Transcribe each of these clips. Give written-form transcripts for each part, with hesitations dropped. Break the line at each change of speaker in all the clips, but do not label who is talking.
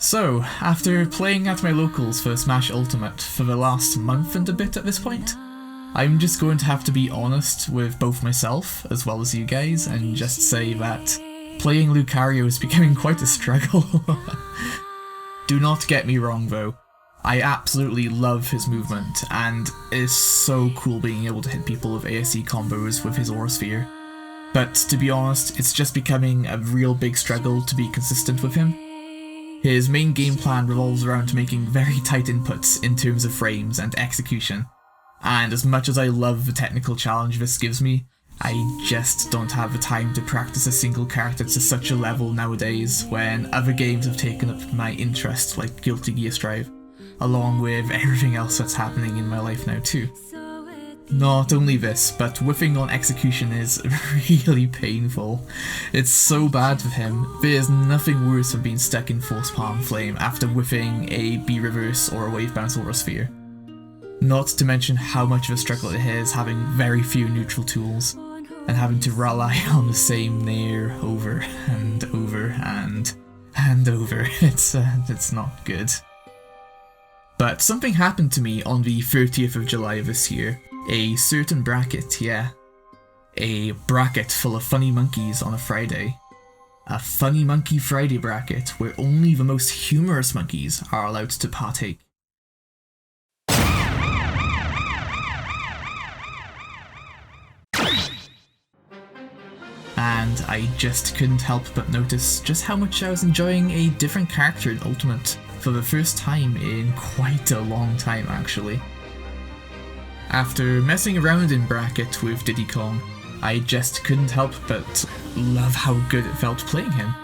So, after playing at my locals for Smash Ultimate for the last month and a bit at this point, I'm just going to have to be honest with both myself as well as you guys and just say that playing Lucario is becoming quite a struggle. Do not get me wrong though, I absolutely love his movement and it is so cool being able to hit people with ASE combos with his Aura Sphere. But to be honest, it's just becoming a real big struggle to be consistent with him. His main game plan revolves around making very tight inputs in terms of frames and execution, and as much as I love the technical challenge this gives me, I just don't have the time to practice a single character to such a level nowadays when other games have taken up my interest like Guilty Gear Strive, along with everything else that's happening in my life now too. Not only this, but whiffing on execution is really painful. It's so bad with him. There's nothing worse than being stuck in Force Palm Flame after whiffing a B-Reverse or a Wave Bounce Aura Sphere. Not to mention how much of a struggle it is having very few neutral tools, and having to rely on the same Nier over and over and over. It's not good. But something happened to me on the 30th of July this year. A certain bracket, yeah. A bracket full of funny monkeys on a Friday. A Funny Monkey Friday bracket where only the most humorous monkeys are allowed to partake. And I just couldn't help but notice just how much I was enjoying a different character in Ultimate for the first time in quite a long time actually. After messing around in bracket with Diddy Kong, I just couldn't help but love how good it felt playing him.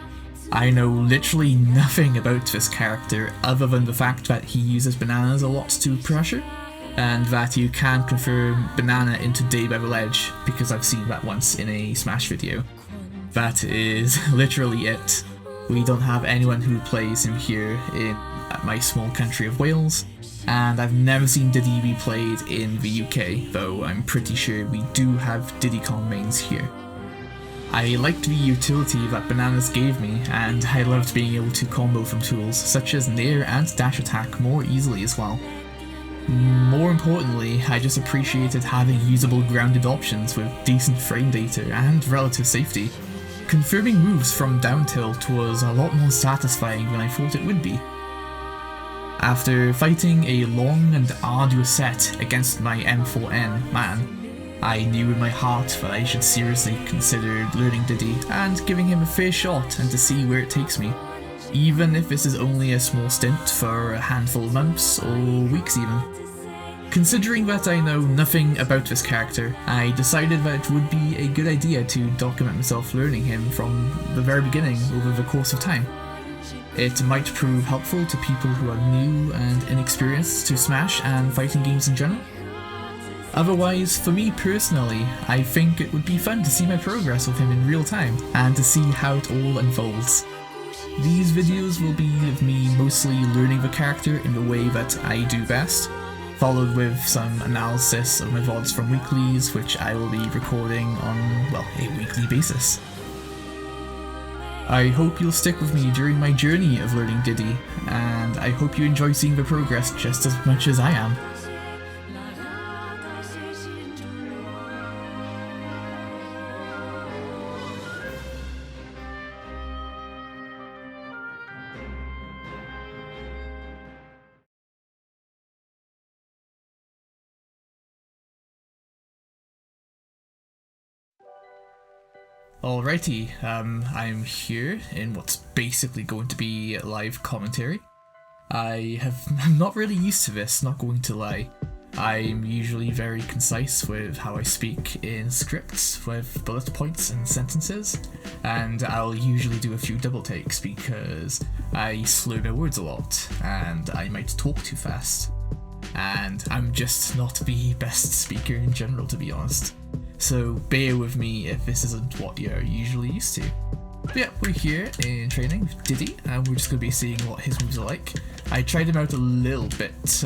I know literally nothing about this character other than the fact that he uses bananas a lot to pressure, and that you can confirm banana into Day by the Ledge because I've seen that once in a Smash video. That is literally it. We don't have anyone who plays him here in my small country of Wales, and I've never seen Diddy be played in the UK, though I'm pretty sure we do have Diddy Kong mains here. I liked the utility that bananas gave me, and I loved being able to combo from tools such as Nier and dash attack more easily as well. More importantly, I just appreciated having usable grounded options with decent frame data and relative safety. Confirming moves from down tilt was a lot more satisfying than I thought it would be. After fighting a long and arduous set against my M4N man, I knew in my heart that I should seriously consider learning Diddy and giving him a fair shot and to see where it takes me, even if this is only a small stint for a handful of months or weeks even. Considering that I know nothing about this character, I decided that it would be a good idea to document myself learning him from the very beginning over the course of time. It might prove helpful to people who are new and inexperienced to Smash and fighting games in general. Otherwise, for me personally, I think it would be fun to see my progress with him in real time and to see how it all unfolds. These videos will be of me mostly learning the character in the way that I do best, followed with some analysis of my VODs from weeklies, which I will be recording on, well, a weekly basis. I hope you'll stick with me during my journey of learning Diddy, and I hope you enjoy seeing the progress just as much as I am. Alrighty, I'm here in what's basically going to be live commentary. I'm not really used to this, not going to lie. I'm usually very concise with how I speak in scripts with bullet points and sentences, and I'll usually do a few double takes because I slow my words a lot and I might talk too fast. And I'm just not the best speaker in general, to be honest. So bear with me if this isn't what you're usually used to. But yeah, we're here in training with Diddy, and we're just going to be seeing what his moves are like. I tried him out a little bit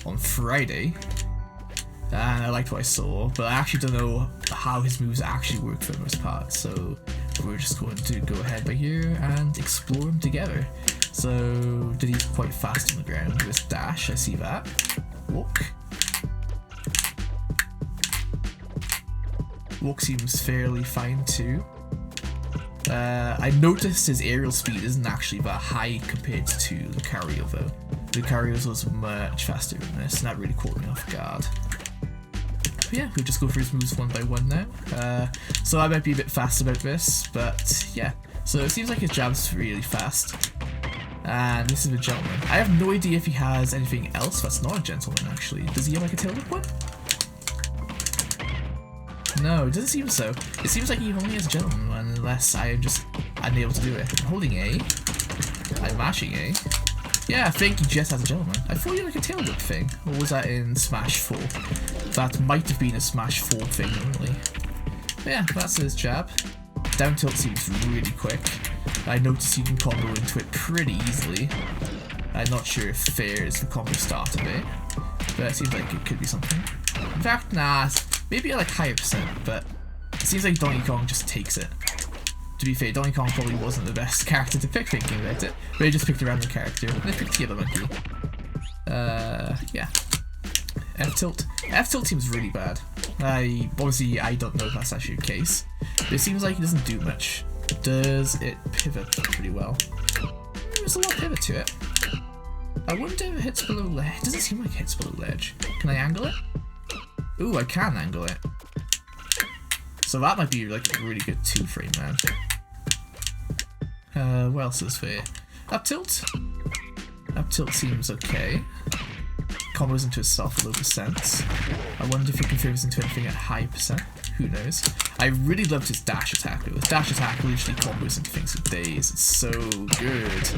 on Friday, and I liked what I saw, but I actually don't know how his moves actually work for the most part, so we're just going to go ahead by here and explore them together. So did he's quite fast on the ground with his dash, I see that. Walk. Walk seems fairly fine too. I noticed his aerial speed isn't actually that high compared to Lucario though. Lucario's was much faster than this, and that really caught me off guard. But yeah, we'll just go through his moves one by one now. So I might be a bit fast about this, but yeah. So it seems like his jab's really fast. And this is a gentleman. I have no idea if he has anything else that's not a gentleman actually. Does he have like a tail whip one? No, it doesn't seem so. It seems like he only has a gentleman one unless I am just unable to do it. I'm holding A. I'm mashing A. Yeah, I think he just has a gentleman. I thought he had like a tail whip thing. Or was that in Smash 4? That might have been a Smash 4 thing only. But yeah, that's his jab. Down tilt seems really quick. I noticed you can combo into it pretty easily. I'm not sure if fair is the combo start of it, but it seems like it could be something. In fact, nah, maybe like higher percent, but it seems like Donkey Kong just takes it. To be fair, Donkey Kong probably wasn't the best character to pick thinking about it, but he just picked a random character, and they picked the other monkey. Yeah. F-tilt. F-tilt seems really bad. Obviously, I don't know if that's actually the case, but it seems like it doesn't do much. Does it pivot pretty well? There's a lot of pivot to it. I wonder if it hits below ledge. It doesn't seem like it hits below ledge. Can I angle it? Ooh, I can angle it. So that might be like a really good 2-frame, man. What else is there? Up tilt? Up tilt seems okay. Combos into itself a low percent. I wonder if it configures into anything at high percent. Who knows? I really loved his dash attack though. His dash attack literally combos into things for days. It's so good.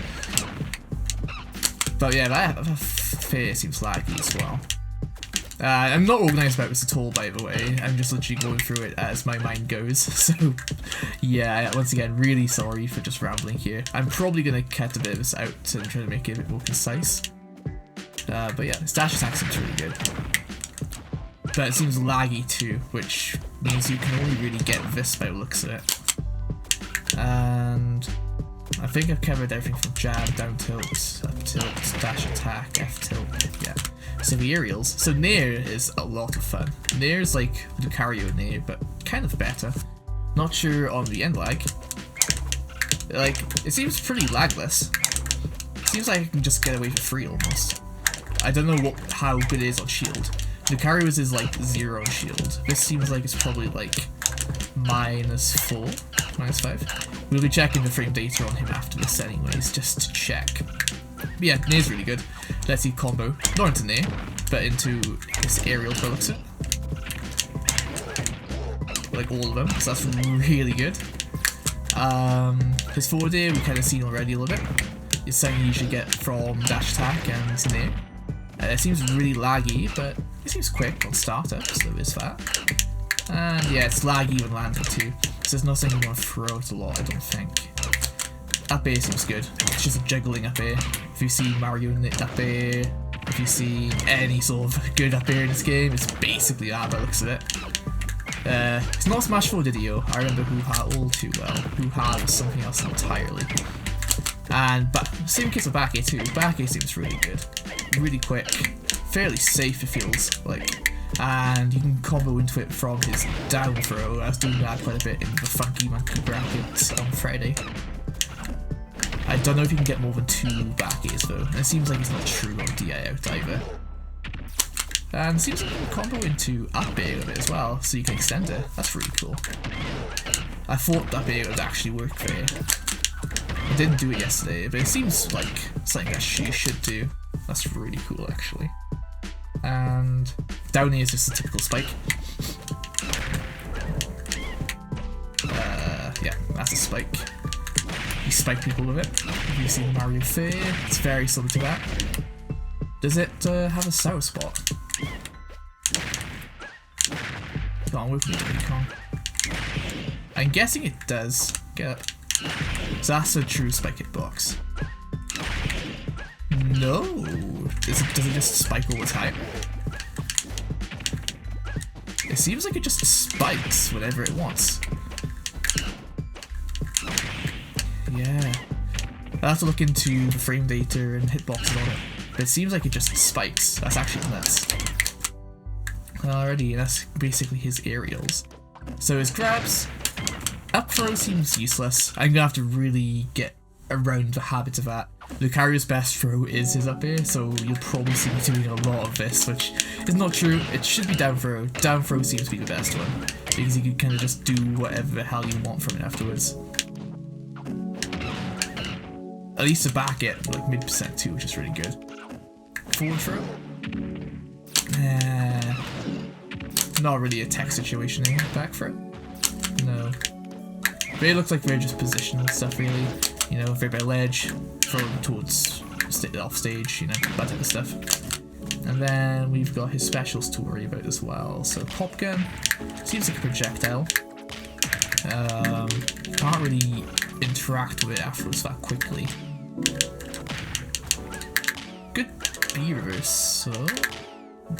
But yeah, that fair seems laggy as well. I'm not organised about this at all, by the way. I'm just literally going through it as my mind goes. So yeah, once again, really sorry for just rambling here. I'm probably going to cut a bit of this out and try to make it a bit more concise. But yeah, his dash attack seems really good. But it seems laggy too, which means you can only really get this by the looks of it. And I think I've covered everything from jab, down tilt, up tilt, dash attack, F tilt, yeah. So the aerials. So Nier is a lot of fun. Nier is like Lucario Nier, but kind of better. Not sure on the end lag. Like, it seems pretty lagless. It seems like I can just get away for free almost. I don't know how good it is on shield. Lucario's is like 0 on shield. This seems like it's probably like -4, -5. We'll be checking the frame data on him after this anyways, just to check. But yeah, Nier's really good. Let's see combo. Not into Nier, but into his aerial by looks of it. Like all of them, so that's really good. His forward air we kind of seen already a little bit. It's something you usually get from dash attack and Nier. It seems really laggy, but it seems quick on startup, so there is that. And yeah, it's laggy when landing too, so there's nothing you want to throw it a lot, I don't think. Up air seems good. It's just a juggling up air. If you see Mario in the up air, if you see any sort of good up air in this game, it's basically that by the looks of it. It's not Smash 4 video. I remember Hoo-Ha all too well. Hoo-Ha was something else entirely. But same case with back air too. Back air seems really good. Really quick. Fairly safe it feels like. And you can combo into it from his down throw. I was doing that quite a bit in the Funky Monkey bracket on Friday. I don't know if you can get more than 2 back airs though, and it seems like it's not true on DI out either. And it seems like you can combo into up air with it as well, so you can extend it. That's really cool. I thought up air would actually work there. I didn't do it yesterday, but it seems like something that you should do. That's really cool actually. And down here is just a typical spike. Yeah, that's a spike. You spike people with it. If you see Mario Fair, it's very similar to that. Does it have a sour spot? Come on, with me, Recon. I'm guessing it does. Get it. So that's a true spike hitbox. No! Does it just spike all the time? It seems like it just spikes whenever it wants. Yeah. I'll have to look into the frame data and hitboxes on it. But it seems like it just spikes. That's actually nuts. Alrighty, that's basically his aerials. So his grabs, up throw seems useless. I'm gonna have to really get around the habit of that. Lucario's best throw is his up air, so you'll probably see me doing a lot of this, which is not true. It should be down throw. Down throw seems to be the best one, because you can kind of just do whatever the hell you want from it afterwards. At least the back it, like mid% too, which is really good. Forward throw? Not really a tech situation here. Back throw? No. But it looks like they're just positional stuff really. You know, they're by ledge, throw them towards off stage, you know, that type of stuff. And then we've got his specials to worry about as well. So pop gun, seems like a projectile. Can't really interact with it afterwards that quickly. Good B reverse, so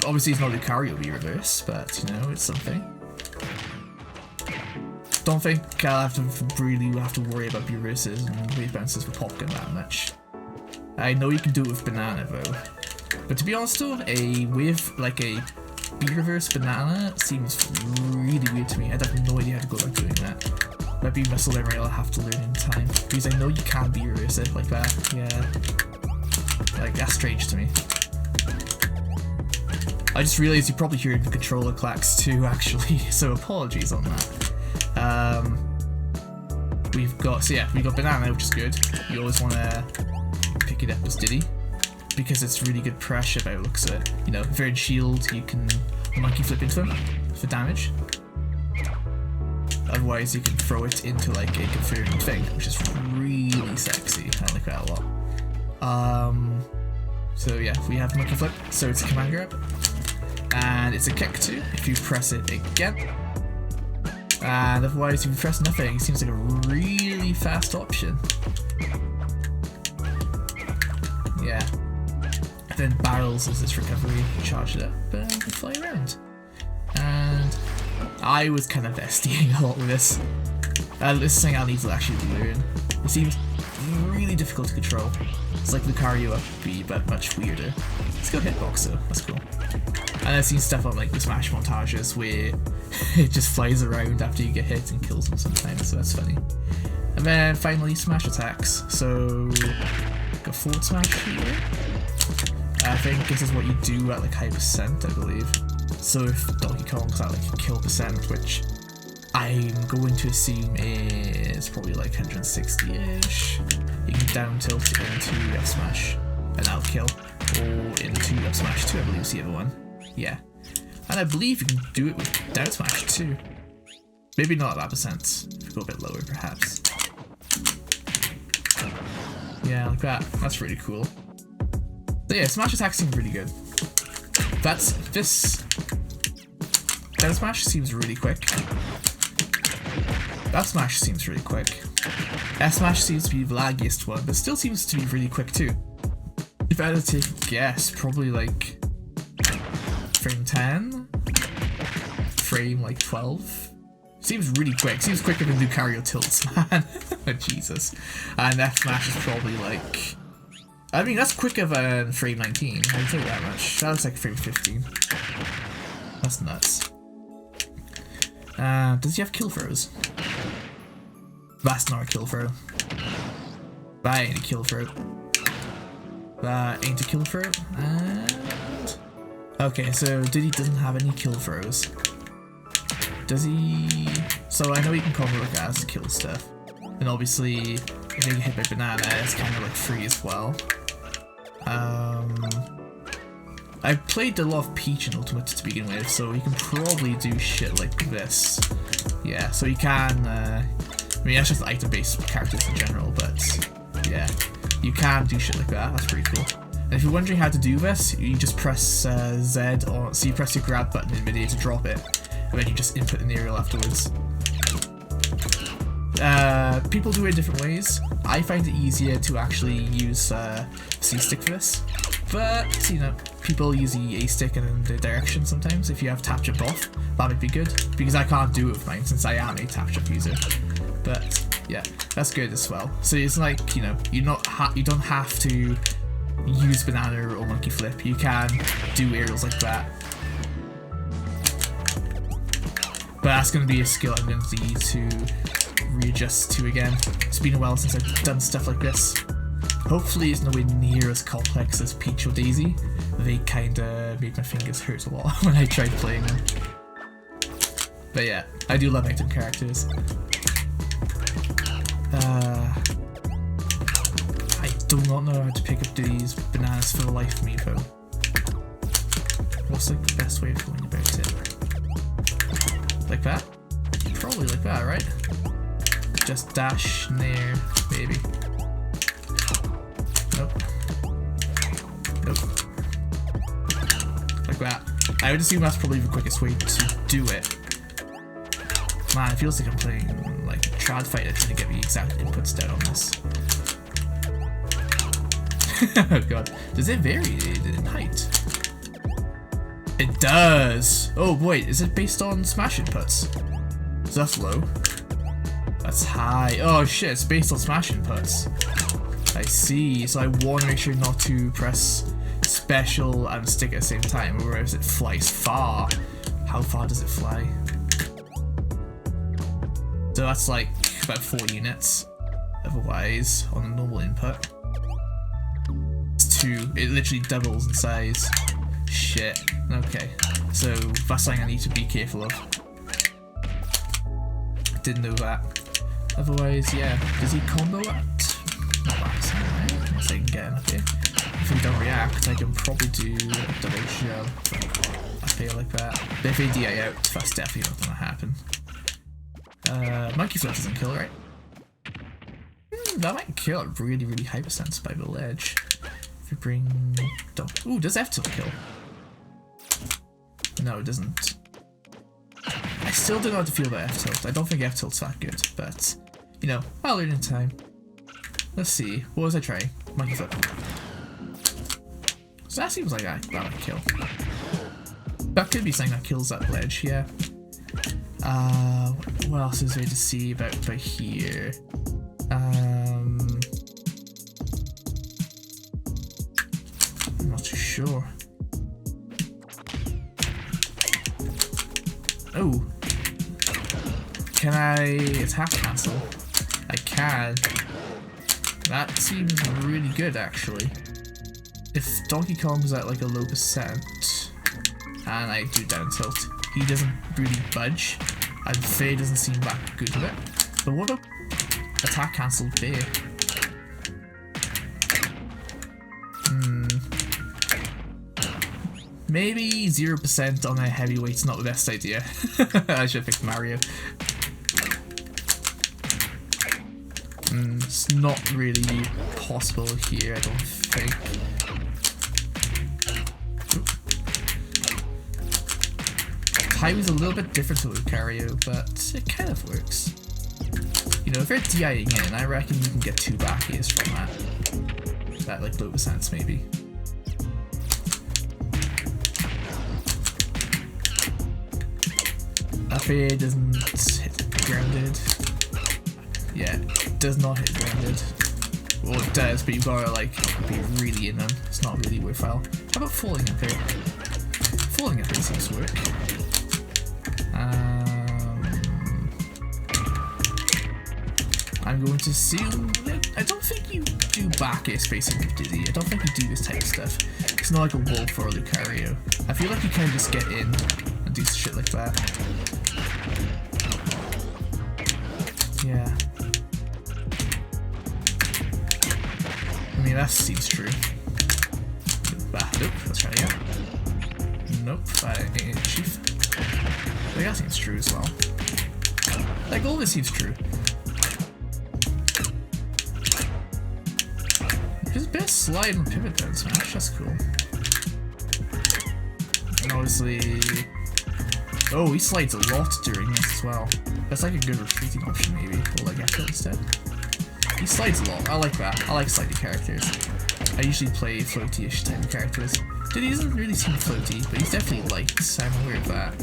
obviously it's not Lucario B reverse, but you know, it's something. Don't think I'll really have to worry about B reverses and wave bounces with pop gun that much. I know you can do it with banana though. But to be honest though, a wave like a B reverse banana seems really weird to me. I have no idea how to go about doing that. Might be muscle memory I'll have to learn in time. Because I know you can B reverse it like that. Yeah. Like that's strange to me. I just realized you probably heard the controller clacks too actually, so apologies on that. We've got banana, which is good. You always want to pick it up as Diddy because it's really good pressure by the looks of it. You know, if you're in shield, you can monkey flip into him for damage. Otherwise, you can throw it into like a confirmed thing, which is really sexy. I like that a lot. So yeah, we have monkey flip, so it's a command grab, and it's a kick too if you press it again. And otherwise, if you press nothing, it seems like a really fast option. Yeah. And then barrels is this recovery, charge it up, and fly around. And I was kind of SDing a lot with this. This is something I'll need to actually learn. It seems really difficult to control. It's like Lucario up B, but much weirder. Let's go hitbox though, that's cool. And I've seen stuff on like the Smash montages where it just flies around after you get hit and kills them sometimes, so that's funny. And then finally Smash attacks. So got forward smash here. I think this is what you do at like high percent, I believe. So if Donkey Kong's at like kill percent, which I'm going to assume is probably like 160-ish, you can down tilt into F smash and that'll kill. Or into F smash 2, I believe is the other one. Yeah. And I believe you can do it with down smash too. Maybe not at that percent. If you go a bit lower perhaps. Yeah, like that. That's really cool. So yeah, smash attack seems really good. This down smash seems really quick. That smash seems really quick. F smash seems to be the laggiest one, but still seems to be really quick too. If I had to take a guess, probably like frame 10? Frame like 12? Seems really quick. Seems quicker than Lucario tilts, man. Jesus. And F smash is probably like... I mean, that's quicker than frame 19. I can tell you that much. That looks like frame 15. That's nuts. Does he have kill throws? That's not a kill throw. That ain't a kill throw. That ain't a kill throw. And... okay, so Diddy doesn't have any kill throws. Does he? So I know he can cover like as kill stuff. And obviously, if they get hit by banana, it's kind of like free as well. I've played a lot of Peach and Ultimate to begin with, so you can probably do shit like this. Yeah, so you can, I mean that's just item-based characters in general, but yeah, you can do shit like that, that's pretty cool. And if you're wondering how to do this, you just press Z on, so you press your grab button in midair to drop it, and then you just input an aerial afterwards. People do it in different ways. I find it easier to actually use C-stick for this, but you know, people use the A-stick in the direction sometimes. If you have tap jump off, that might be good, because I can't do it with mine since I am a tap jump user. But Yeah, that's good as well. So it's like, you know, you don't have to use banana or monkey flip. You can do aerials like that. But that's going to be a skill I'm going to need to readjust to again. It's been a while since I've done stuff like this. Hopefully it's nowhere near as complex as Peach or Daisy. They kinda made my fingers hurt a lot when I tried playing them. But yeah, I do love item characters. I do not know how to pick up these bananas for the life of me though. What's like the best way of going about it? Like that? Probably like that, right? Just dash Nair, maybe. Nope. Nope. Like that. I would assume that's probably the quickest way to do it. Man, it feels like I'm playing like Trad Fighter to get the exact inputs down on this. Oh god. Does it vary in height? It does! Oh wait, is it based on smash inputs? So that's low. That's high. Oh shit, it's based on smash inputs. I see, so I want to make sure not to press special and stick at the same time, whereas it flies far. How far does it fly? So that's like about 4 units, otherwise, on a normal input. It's 2, it literally doubles in size. Shit, okay. So that's something I need to be careful of. Didn't know that. Otherwise, yeah, does he combo at? Not that, right? Unless I can get him up here. If we don't react, I can probably do a double shell up here like that. But if they DI out, that's definitely not gonna happen. Monkey flip doesn't kill, right? That might kill at really, really high percent by the ledge. If we bring... Ooh, does F-tilt kill? No, it doesn't. I still don't know how to feel about F-tilt. I don't think F-tilt's that good, but, you know, I'll learn in time. Let's see, what was I trying? Monkey flip. So that seems like that might kill. That could be something that kills that ledge, yeah. What else is there to see about here? I'm not too sure. Oh, can I attack cancel? I can. That seems really good actually. If Donkey Kong's at like a low percent and I do down tilt, he doesn't really budge, and Faye doesn't seem that good with it. But what about attack cancel Faye? Maybe 0% on a heavyweight's not the best idea. I should have picked Mario. It's not really possible here, I don't think. Timing's a little bit different to Lucario, but it kind of works. You know, if you're DIing in, I reckon you can get 2 back airs from that. That like low percents maybe. Up here doesn't hit grounded. Yeah, it does not hit grounded. Well, it does, but you've got to like be really in them. It's not really worthwhile. How about falling up here? Falling up here seems to work. I'm going to assume... I don't think you do back air spacing with Dizzy. I don't think you do this type of stuff. It's not like a Wolf or a Lucario. I feel like you kind of just get in and do shit like that. Yeah. I mean, that seems true. Nope, let's try it again. Nope, Chief. I think that seems true as well. Like, all this seems true. There's a bit of slide and pivot down smash, that's cool. And obviously... Oh, he slides a lot during this as well. That's like a good retreating option maybe, or like F-tilt instead. He slides a lot, I like that. I like slidey characters. I usually play floaty-ish type of characters. Dude, he doesn't really seem floaty, but he's definitely light, so I'm aware of that.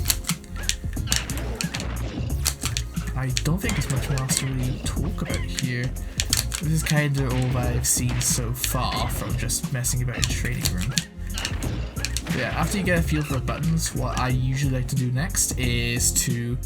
I don't think there's much more else to really talk about here. This is kind of all I've seen so far from just messing about in training room. But yeah, after you get a feel for the buttons, what I usually like to do next is to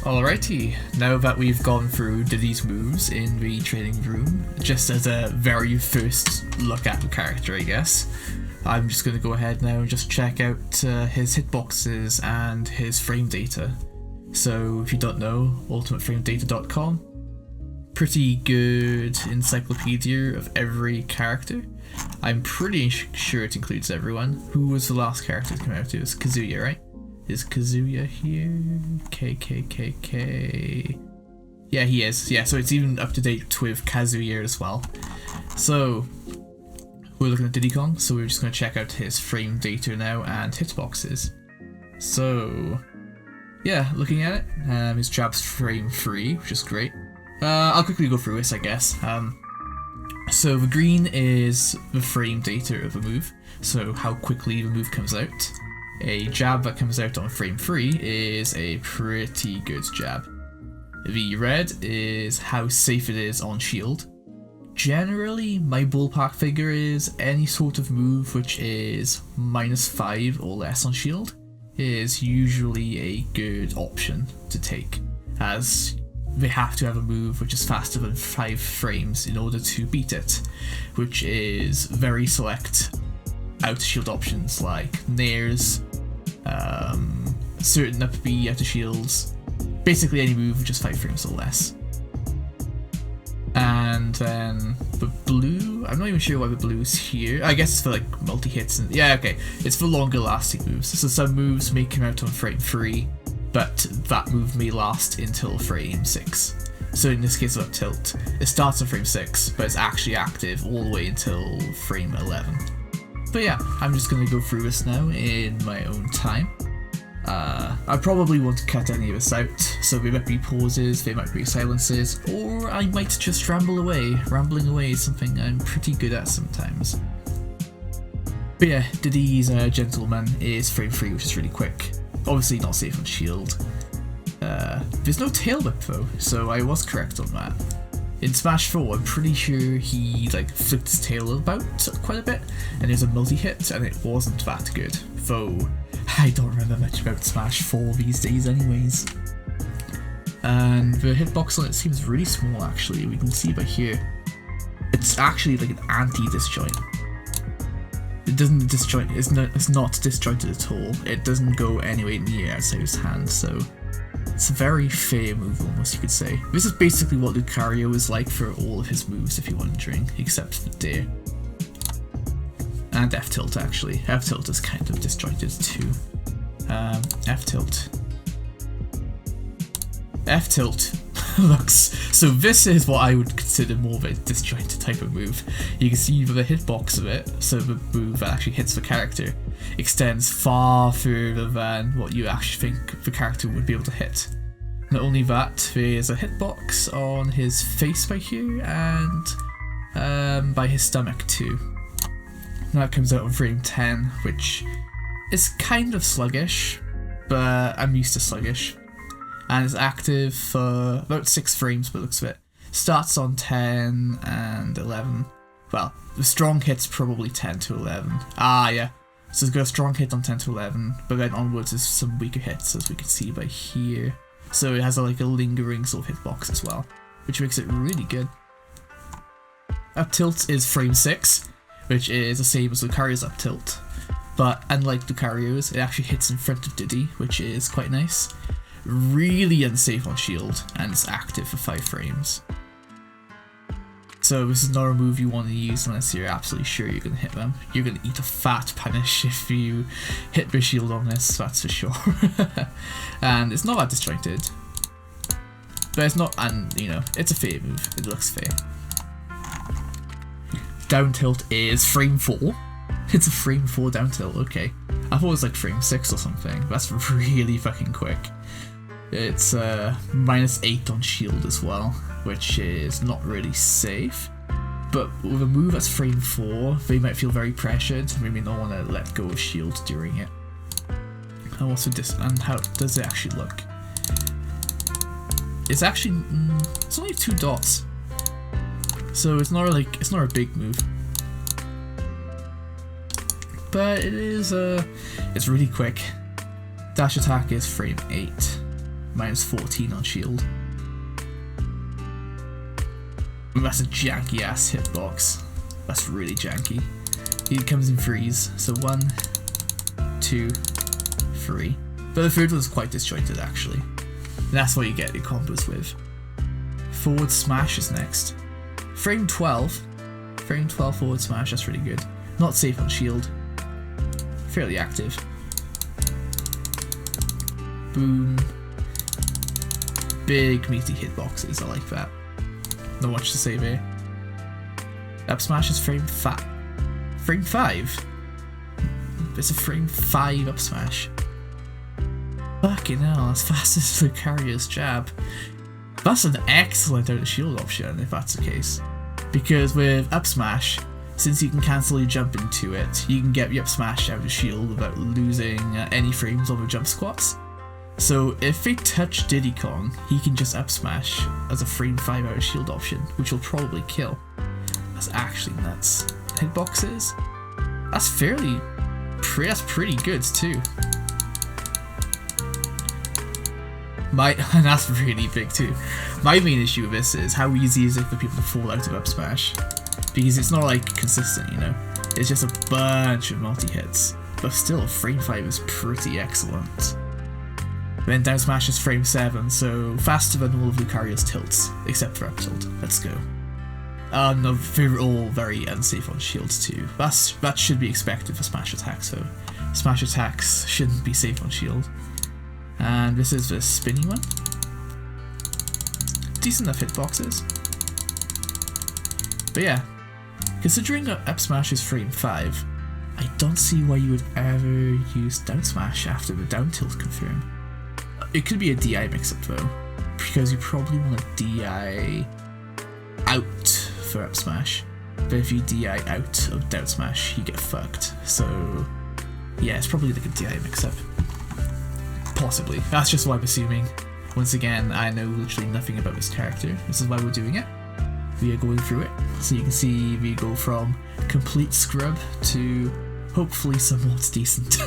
Alrighty, now that we've gone through Diddy's moves in the training room, just as a very first look at the character I guess, I'm just going to go ahead now and just check out his hitboxes and his frame data. So if you don't know, ultimateframedata.com, pretty good encyclopedia of every character. I'm pretty sure it includes everyone. Who was the last character to come out? It was Kazuya, right? Is Kazuya here? KKKK. Yeah, he is. Yeah, so it's even up to date with Kazuya as well. So we're looking at Diddy Kong, so we're just going to check out his frame data now and hitboxes. So yeah, looking at it, his jab's frame 3, which is great. I'll quickly go through this, I guess. So the green is the frame data of a move, so how quickly the move comes out. A jab that comes out on frame 3 is a pretty good jab. The red is how safe it is on shield. Generally, my ballpark figure is any sort of move which is -5 or less on shield is usually a good option to take, as they have to have a move which is faster than 5 frames in order to beat it, which is very select out of shield options like Niers, certain up B out of shields, basically any move with just 5 frames or less. And then the blue, I'm not even sure why the blue is here. I guess it's for like multi-hits and yeah, okay, it's for longer lasting moves. So some moves may come out on frame 3, but that move may last until frame 6. So in this case of Up Tilt, it starts on frame 6, but it's actually active all the way until frame 11. But yeah, I'm just going to go through this now in my own time. I probably won't cut any of this out, so there might be pauses, there might be silences, or I might just ramble away. Rambling away is something I'm pretty good at sometimes. But yeah, Diddy's Gentleman is frame 3, which is really quick. Obviously not safe on shield. There's no tail whip though, so I was correct on that. In Smash 4, I'm pretty sure he like flicked his tail about quite a bit, and there's a multi-hit, and it wasn't that good. Though, I don't remember much about Smash 4 these days anyways. And the hitbox on it seems really small actually, we can see by here. It's actually like an anti-disjoint. It doesn't disjoint, it's not disjointed at all. It doesn't go anywhere near outside his hand, so it's a very fair move almost, you could say. This is basically what Lucario is like for all of his moves if you're wondering, except for Dare. And F-Tilt actually. F-Tilt is kind of disjointed too. F-Tilt. F-Tilt looks... So this is what I would consider more of a disjointed type of move. You can see the hitbox of it, so the move that actually hits the character, extends far further than what you actually think the character would be able to hit. Not only that, there's a hitbox on his face by here, and by his stomach too. And that comes out on frame 10, which is kind of sluggish, but I'm used to sluggish. And it's active for about 6 frames by the looks of it. Starts on 10 and 11. Well, the strong hit's probably 10 to 11. Ah, yeah. So it's got a strong hit on 10 to 11, but then onwards is some weaker hits, as we can see by here. So it has like a lingering sort of hitbox as well, which makes it really good. Up Tilt is frame 6, which is the same as Lucario's Up Tilt. But unlike Lucario's, it actually hits in front of Diddy, which is quite nice. Really unsafe on shield, and it's active for 5 frames. So this is not a move you want to use unless you're absolutely sure you're going to hit them. You're going to eat a fat punish if you hit the shield on this, that's for sure. And it's not that disjointed. But it's not, and you know, it's a fair move, it looks fair. Down tilt is frame 4. It's a frame 4 down tilt, okay. I thought it was like frame 6 or something, that's really fucking quick. It's -8 on shield as well, which is not really safe. But with a move that's frame 4, they might feel very pressured and maybe not want to let go of shield during it. And what's with this? And how does it actually look? It's actually it's only 2 dots, so it's not a big move. But it is it's really quick. Dash attack is frame 8, -14 on shield. That's a janky ass hitbox. That's really janky. He comes in threes, so 1, 2, 3. But the third one's quite disjointed actually. And that's what you get your combos with. Forward smash is next. Frame 12. Frame 12 forward smash, that's really good. Not safe on shield. Fairly active. Boom. Big meaty hitboxes, I like that. Not much to say there. Up smash is frame 5. Frame 5? It's a frame 5 up smash. Fucking hell, as fast as Lucario's jab. That's an excellent out of shield option if that's the case. Because with up smash, since you can cancel your jump into it, you can get your up smash out of shield without losing any frames on the jump squats. So if they touch Diddy Kong, he can just up smash as a frame 5 out of shield option, which will probably kill. That's actually nuts. Hitboxes? That's that's pretty good too. And that's really big too. My main issue with this is how easy is it for people to fall out of up smash? Because it's not like consistent, you know? It's just a bunch of multi-hits. But still, frame 5 is pretty excellent. Then down smash is frame 7, so faster than all of Lucario's tilts, except for up tilt. Let's go. No, they're all very unsafe on shields too. That should be expected for smash attacks, so smash attacks shouldn't be safe on shield. And this is the spinny one. Decent enough hitboxes. But yeah, considering up smash is frame 5, I don't see why you would ever use down smash after the down tilt confirm. It could be a DI mix-up though, because you probably want to DI out for up smash, but if you DI out of down smash, you get fucked. So yeah, it's probably like a DI mix-up. Possibly. That's just what I'm assuming. Once again, I know literally nothing about this character. This is why we're doing it. We are going through it, so you can see we go from complete scrub to hopefully somewhat decent.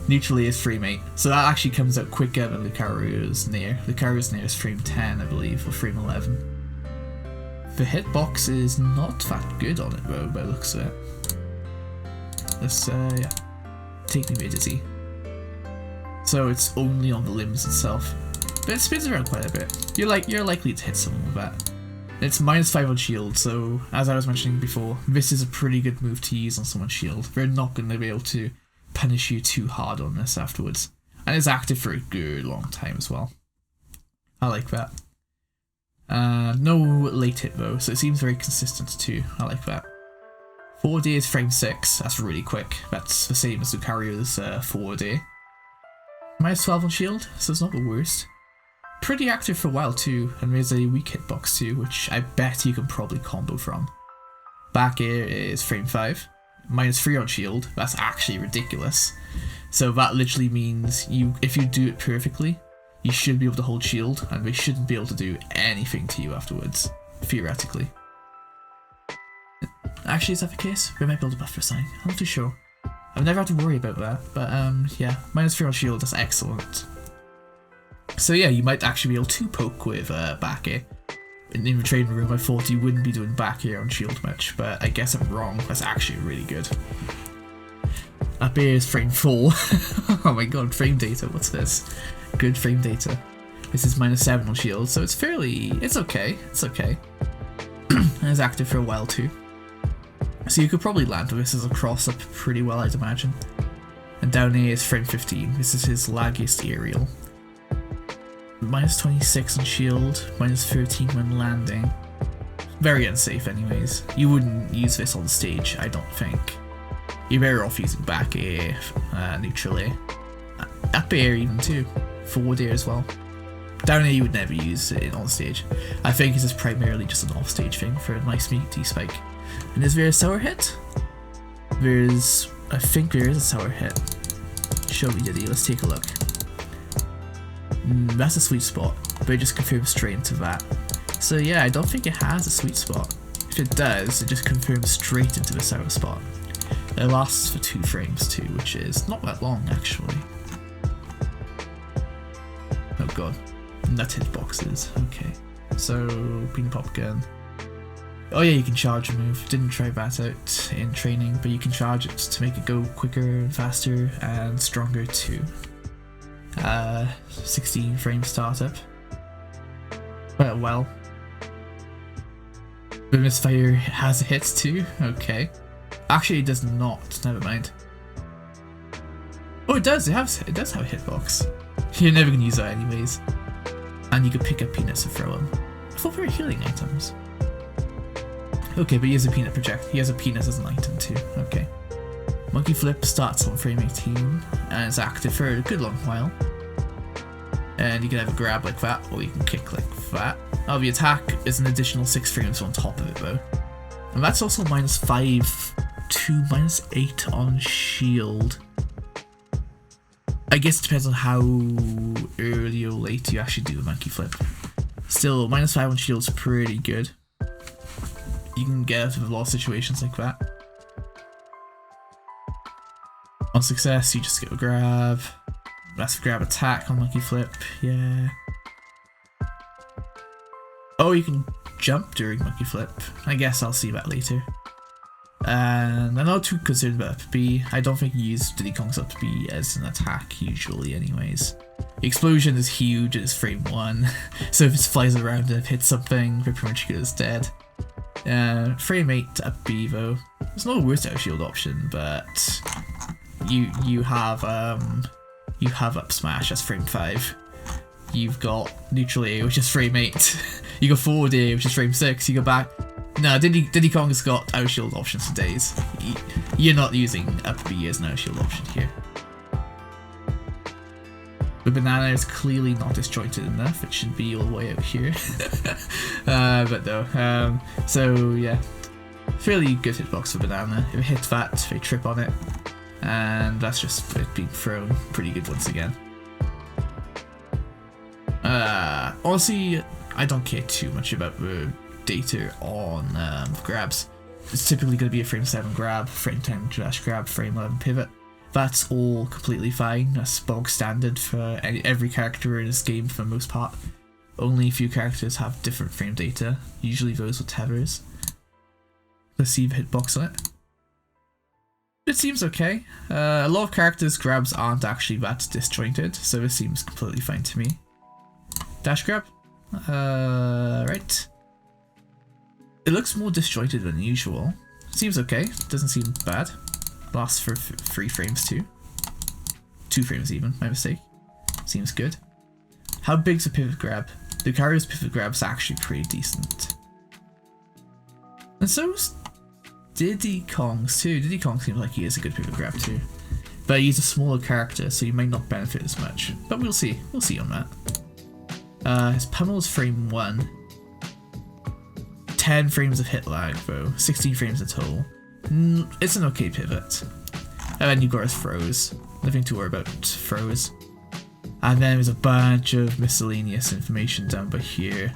Neutrally is frame 8, so that actually comes out quicker than Lucario's Nier. Lucario's Nier is frame 10, I believe, or frame 11. The hitbox is not that good on it though, by the looks of it. Let's, yeah, take me dizzy. So it's only on the limbs itself, but it spins around quite a bit. You're likely to hit someone with that. It's -5 on shield, so as I was mentioning before, this is a pretty good move to use on someone's shield. They're not going to be able to punish you too hard on this afterwards. And it's active for a good long time as well. I like that. No late hit though, so it seems very consistent too. I like that. 4D is frame 6, that's really quick. That's the same as Lucario's 4D. -12 on shield, so it's not the worst. Pretty active for a while too, and there's a weak hitbox too, which I bet you can probably combo from. Back air is frame 5. -3 on shield, that's actually ridiculous. So that literally means if you do it perfectly, you should be able to hold shield, and they shouldn't be able to do anything to you afterwards, theoretically. Actually, is that the case? We might be able to buff for something, I'm not too sure. I've never had to worry about that, but yeah, -3 on shield, that's excellent. So yeah, you might actually be able to poke with back air. In the training room, I thought you wouldn't be doing back air on shield much, but I guess I'm wrong. That's actually really good. Up air is frame 4. Oh my god, frame data, what's this? Good frame data. This is -7 on shield, so it's okay, it's okay. And it's active for a while too. So you could probably land with this as a cross-up pretty well, I'd imagine. And down here is frame 15, this is his laggiest aerial. -26 on shield, -13 when landing. Very unsafe anyways. You wouldn't use this on stage, I don't think. You're better off using back air, neutral air. Up air even too. forward air as well. Down air you would never use it on stage. I think this is primarily just an off stage thing for a nice meaty spike. And is there a sour hit? I think there is a sour hit. Show me, Diddy, let's take a look. That's a sweet spot, but it just confirms straight into that. So yeah, I don't think it has a sweet spot. If it does, it just confirms straight into the sour spot. It lasts for 2 frames too, which is not that long actually. Oh god. And that's hitboxes. Okay. So, Bean Pop Gun. Oh yeah, you can charge a move. Didn't try that out in training, but you can charge it to make it go quicker and faster and stronger too. 16 frame startup. Well. The misfire has a hit too? Okay. Actually it does not, never mind. Oh it does, it does have a hitbox. You're never gonna use that anyways. And you can pick up peanuts and throw them. I thought they were healing items. Okay, but he has a peanut project. He has a peanut as an item too. Okay. Monkey Flip starts on frame 18 and it's active for a good long while. And you can have a grab like that, or you can kick like that. Oh, the attack is an additional 6 frames on top of it though. And that's also -5 to -8 on shield. I guess it depends on how early or late you actually do the monkey flip. Still, -5 on shield is pretty good. You can get out of a lot of situations like that. On success, you just get a grab. That's a grab attack on monkey flip, yeah. Oh, you can jump during monkey flip. I guess I'll see that later. And I'm not too concerned about FB. I don't think you use Diddy Kong's up B as an attack usually anyways. The explosion is huge, it's frame 1. So if it flies around and it hits something, they're pretty much good as dead. Frame 8 up B though. It's not the worst out of shield option, but you have up smash, that's frame 5. You've got neutral A, which is frame 8. You got forward A, which is frame 6. You go back. No, Diddy Kong has got out shield options for days. You're not using up B as an out shield option here. The banana is clearly not disjointed enough. It should be all the way out here. But no. So yeah, fairly good hitbox for banana. If it hits that, they trip on it, and that's just it being thrown. Pretty good once again. Honestly, I don't care too much about the data on grabs. It's typically going to be a frame 7 grab, frame 10 dash grab, frame 11 pivot. That's all completely fine. That's bog standard for every character in this game for the most part. Only a few characters have different frame data, usually those with tethers. Let's see the hitbox on it. It seems okay. A lot of characters' grabs aren't actually that disjointed, so this seems completely fine to me. Dash grab? Right. It looks more disjointed than usual. Seems okay, doesn't seem bad. Lasts for 3 frames too. 2 frames even, my mistake. Seems good. How big's a pivot grab? The Lucario's pivot grab's actually pretty decent. And so's Diddy Kong's too. Diddy Kong seems like he is a good pivot grab too. But he's a smaller character, so he might not benefit as much. But we'll see. We'll see on that. His pummel's frame 1. 10 frames of hit lag though. 16 frames in total. It's an okay pivot. And then you've got his throws. Nothing to worry about throws. And then there's a bunch of miscellaneous information down by here.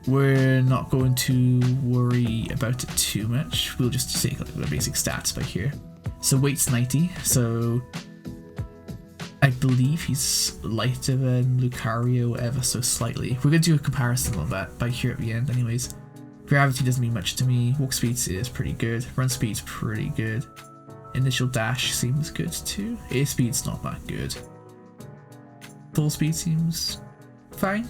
We're not going to worry about it too much. We'll just take like the basic stats by here. So weight's 90, so I believe he's lighter than Lucario ever so slightly. We're going to do a comparison on that by here at the end anyways. Gravity doesn't mean much to me. Walk speed is pretty good. Run speed's pretty good. Initial dash seems good too. Air speed's not that good. Full speed seems fine.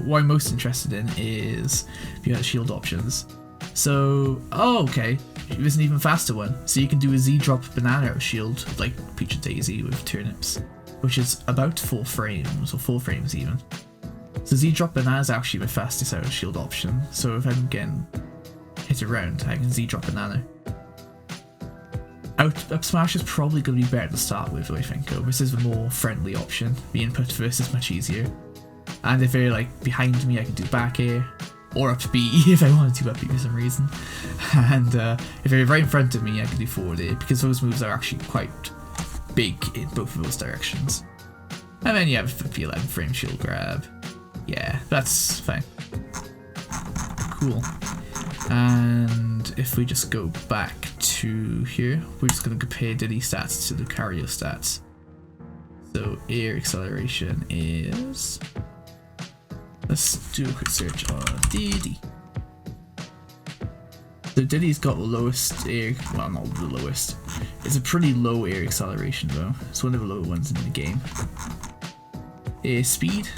What I'm most interested in is the shield options. So, oh okay, there's an even faster one. So you can do a Z-drop banana out shield, like Peach and Daisy with turnips, which is about 4 frames, or 4 frames even. So Z-drop banana is actually the fastest out of shield option, so if I'm getting hit around, I can Z-drop banana. Up smash is probably going to be better to start with, I think. This is a more friendly option. The input for this is much easier. And if they're like behind me, I can do back air. Or up B if I want to do up B for some reason. And if they're right in front of me, I can do forward air, because those moves are actually quite big in both of those directions. And then you have the 11 frame shield grab. Yeah, that's fine. Cool. And if we just go back to here, we're just going to compare Diddy stats to Lucario stats. So air acceleration is... Let's do a quick search on Diddy. So Diddy's got the lowest air, well, not the lowest. It's a pretty low air acceleration though. It's one of the lower ones in the game. Air speed.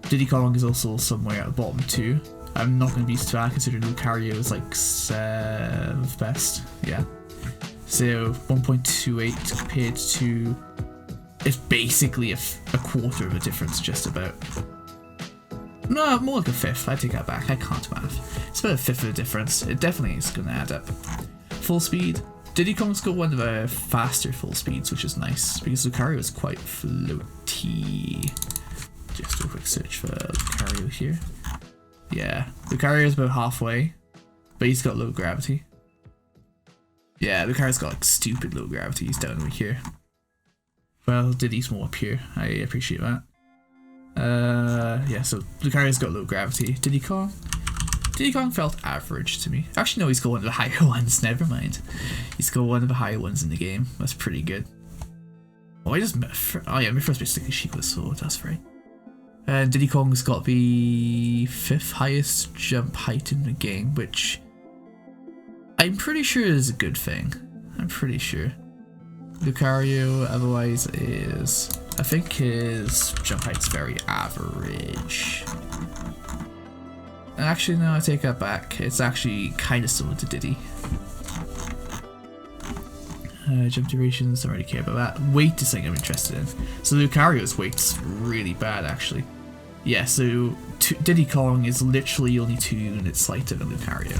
Diddy Kong is also somewhere at the bottom too. I'm not going to be used to that considering Lucario is like 7th best. Yeah. So 1.28 compared to... It's basically a quarter of a difference just about. No, more like a fifth. I take that back. I can't math. It's about a fifth of the difference. It definitely is going to add up. Full speed. Diddy Kong's got one of the faster full speeds, which is nice because Lucario is quite floaty. Just do a quick search for Lucario here. Yeah, Lucario is about halfway, but he's got low gravity. Yeah, Lucario's got like stupid low gravity. He's down over here. Well, Diddy's more up here. I appreciate that. Yeah, so Lucario's got low gravity. Diddy Kong felt average to me. Actually, no, he's got one of the higher ones. Never mind. He's got one of the higher ones in the game. That's pretty good. Oh, I just... Oh yeah, my first bit sticky sheep with a sword. That's right. And Diddy Kong's got the 5th highest jump height in the game, which I'm pretty sure is a good thing. I'm pretty sure. Lucario otherwise is... I think his jump height's very average. Actually, no, I take that back. It's actually kind of similar to Diddy. Jump durations, don't really care about that. Weight is something I'm interested in. So Lucario's weight's really bad, actually. Yeah, so Diddy Kong is literally only 2 units lighter than Lucario.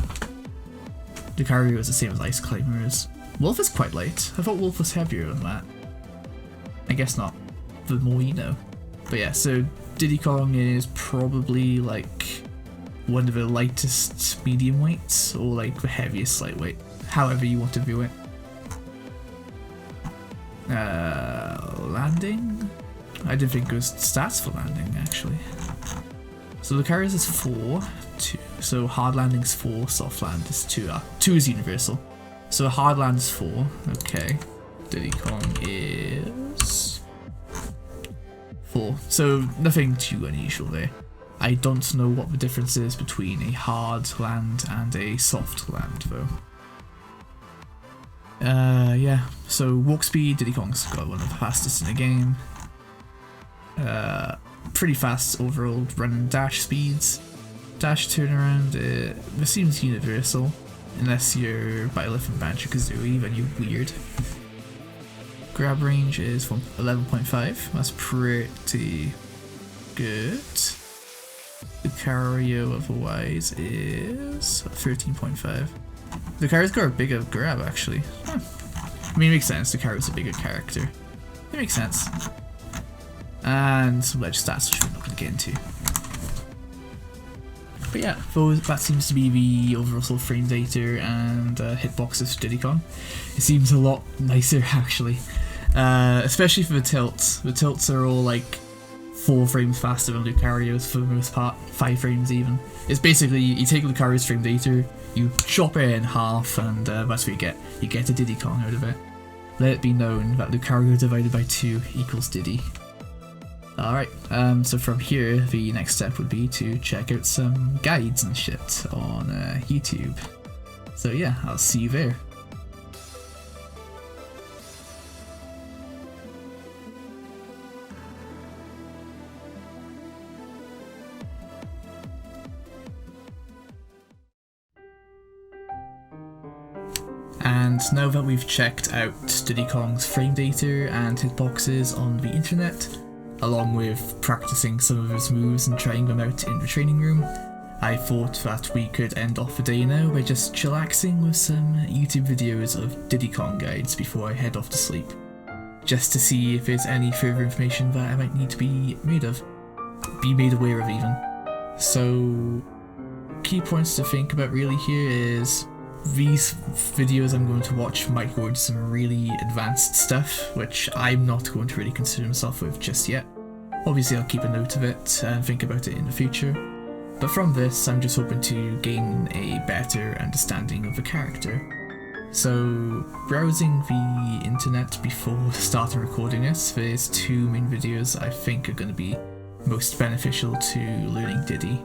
Lucario is the same as Ice Climber is. Wolf is quite light. I thought Wolf was heavier than that. I guess not. The more you know. But yeah, so Diddy Kong is probably like one of the lightest medium weights, or like the heaviest lightweight. However you want to view it. Landing? I didn't think it was stats for landing, actually. So Lucario's is 4, 2. So hard landing is 4, soft land is 2. 2 is universal. So hard land is 4. Okay. Diddy Kong is 4. So nothing too unusual there. I don't know what the difference is between a hard land and a soft land though. Yeah, so walk speed, Diddy Kong's got one of the fastest in the game. Pretty fast overall run and dash speeds. Dash turnaround, this seems universal. Unless you're Byleth and Banjo-Kazooie, then you're weird. Grab range is 11.5, that's pretty good. Lucario otherwise is 13.5. Lucario's got a bigger grab actually. Huh. I mean, it makes sense, Lucario's a bigger character. It makes sense. And some ledge stats which we're not going to get into. But yeah, that seems to be the overall sort of frame data and hitboxes for Diddy Kong. It seems a lot nicer actually. Especially for the tilts. The tilts are all like 4 frames faster than Lucario's for the most part, 5 frames even. It's basically, you take Lucario's frame data, you chop it in half, and that's what you get. You get a Diddy Kong out of it. Let it be known that Lucario divided by 2 equals Diddy. Alright, so from here, the next step would be to check out some guides and shit on YouTube. So yeah, I'll see you there. And now that we've checked out Diddy Kong's frame data and hitboxes on the internet, along with practicing some of his moves and trying them out in the training room, I thought that we could end off the day now by just chillaxing with some YouTube videos of Diddy Kong guides before I head off to sleep, just to see if there's any further information that I might need to be made aware of even. So, key points to think about really here is these videos I'm going to watch might go into some really advanced stuff, which I'm not going to really concern myself with just yet. Obviously I'll keep a note of it and think about it in the future, but from this I'm just hoping to gain a better understanding of the character. So, browsing the internet before starting recording this, there's two main videos I think are going to be most beneficial to learning Diddy.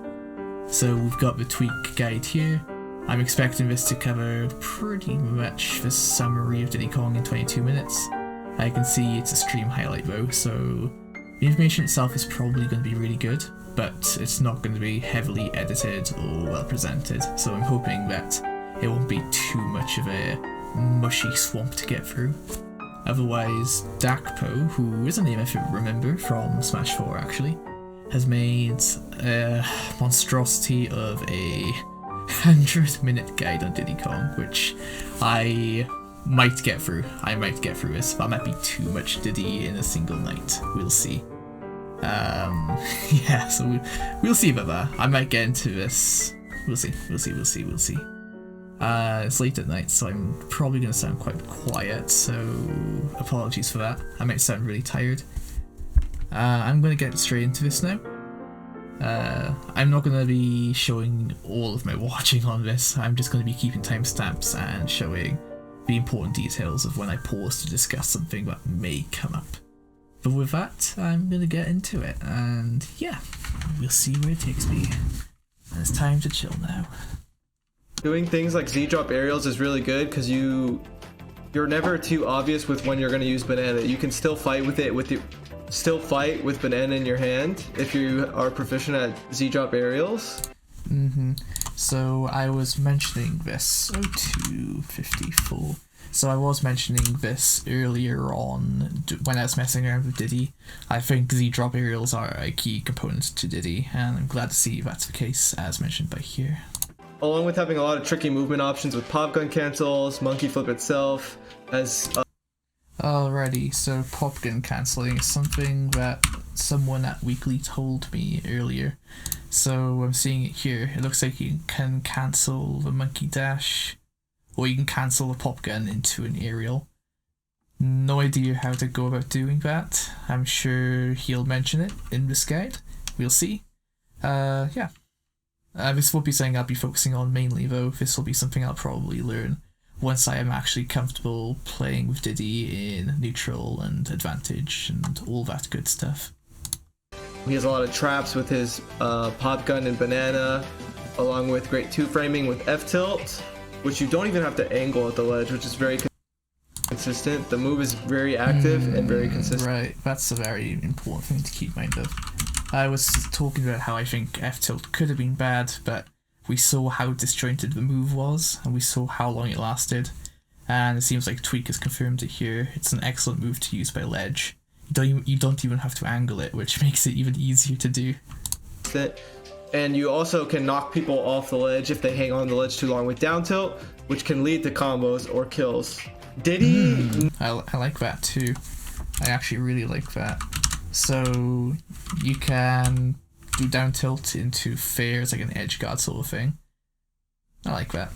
So we've got the tweak guide here. I'm expecting this to cover pretty much the summary of Diddy Kong in 22 minutes. I can see it's a stream highlight though, so the information itself is probably going to be really good, but it's not going to be heavily edited or well presented, so I'm hoping that it won't be too much of a mushy swamp to get through. Otherwise, Dakpo, who is a name I remember from Smash 4 actually, has made a monstrosity of a 100-minute guide on Diddy Kong, which I might get through. I might get through this. That might be too much Diddy in a single night. We'll see. Yeah, so we'll see about that. I might get into this. We'll see. It's late at night, so I'm probably going to sound quite quiet, so apologies for that. I might sound really tired. I'm going to get straight into this now. I'm not going to be showing all of my watching on this. I'm just going to be keeping timestamps and showing the important details of when I pause to discuss something that may come up. But with that, I'm going to get into it, and yeah, we'll see where it takes me. And it's time to chill now.
Doing things like Z-drop aerials is really good because you're never too obvious with when you're going to use banana. You can still fight with it with banana in your hand if you are proficient at Z-drop aerials.
So I was mentioning this 0254. So I was mentioning this earlier on when I was messing around with Diddy. I think Z-drop aerials are a key component to Diddy, and I'm glad to see that's the case as mentioned by here.
Along with having a lot of tricky movement options with pop gun cancels, monkey flip itself, as
Alrighty, so pop gun cancelling is something that someone at Weekly told me earlier. So I'm seeing it here. It looks like you can cancel the monkey dash, or you can cancel the pop gun into an aerial. No idea how to go about doing that. I'm sure he'll mention it in this guide. We'll see. Yeah. This won't be something I'll be focusing on mainly though. This will be something I'll probably learn once I am actually comfortable playing with Diddy in neutral and advantage and all that good stuff.
He has a lot of traps with his pop gun and banana, along with great two-framing with F-tilt, which you don't even have to angle at the ledge, which is very consistent. The move is very active and very consistent.
Right, that's a very important thing to keep in mind of. I was talking about how I think F-tilt could have been bad, but we saw how disjointed the move was, and we saw how long it lasted, and it seems like Tweak has confirmed it here. It's an excellent move to use by ledge. You don't even have to angle it, which makes it even easier to do.
And you also can knock people off the ledge if they hang on the ledge too long with down tilt, which can lead to combos or kills. Diddy...
I like that too. I actually really like that. So you can do down tilt into fair as like an edge guard sort of thing. I like that.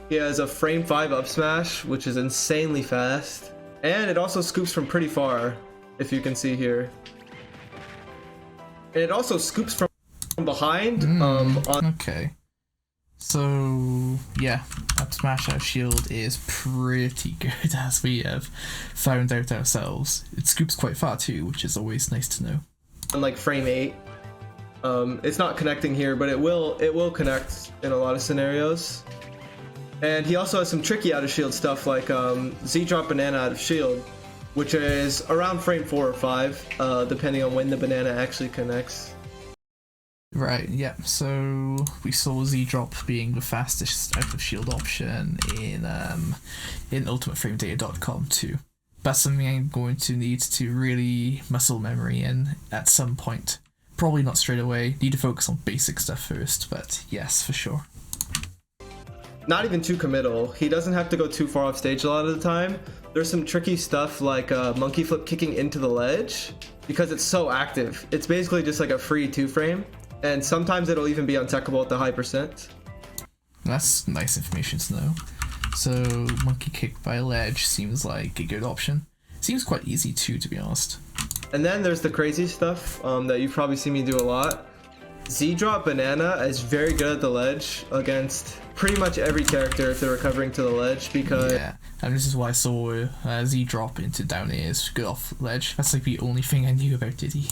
He has a frame 5 up smash, which is insanely fast. And it also scoops from pretty far, if you can see here. And it also scoops from behind.
Okay. So, yeah, up smash out shield is pretty good, as we have found out ourselves. It scoops quite far too, which is always nice to know.
On like frame 8. It's not connecting here, but it will connect in a lot of scenarios. And he also has some tricky out of shield stuff like Z-drop banana out of shield, which is around frame 4 or 5, depending on when the banana actually connects.
Right, yeah, so we saw Z-drop being the fastest out of shield option in ultimateframedata.com too. That's something I'm going to need to really muscle memory in at some point, Probably not straight away. Need to focus on basic stuff first, but yes, for sure.
Not even too committal. He doesn't have to go too far off stage a lot of the time. There's some tricky stuff like monkey flip kicking into the ledge because it's so active. It's basically just like a free 2-frame, and sometimes it'll even be untechable at the high percent.
That's nice information to know. So monkey kick by ledge seems like a good option. Seems quite easy too, to be honest.
And then there's the crazy stuff that you've probably seen me do a lot. Z-drop banana is very good at the ledge against pretty much every character if they're recovering to the ledge, because
yeah, and this is why I saw Z-drop into down airs good off ledge. That's like the only thing I knew about Diddy.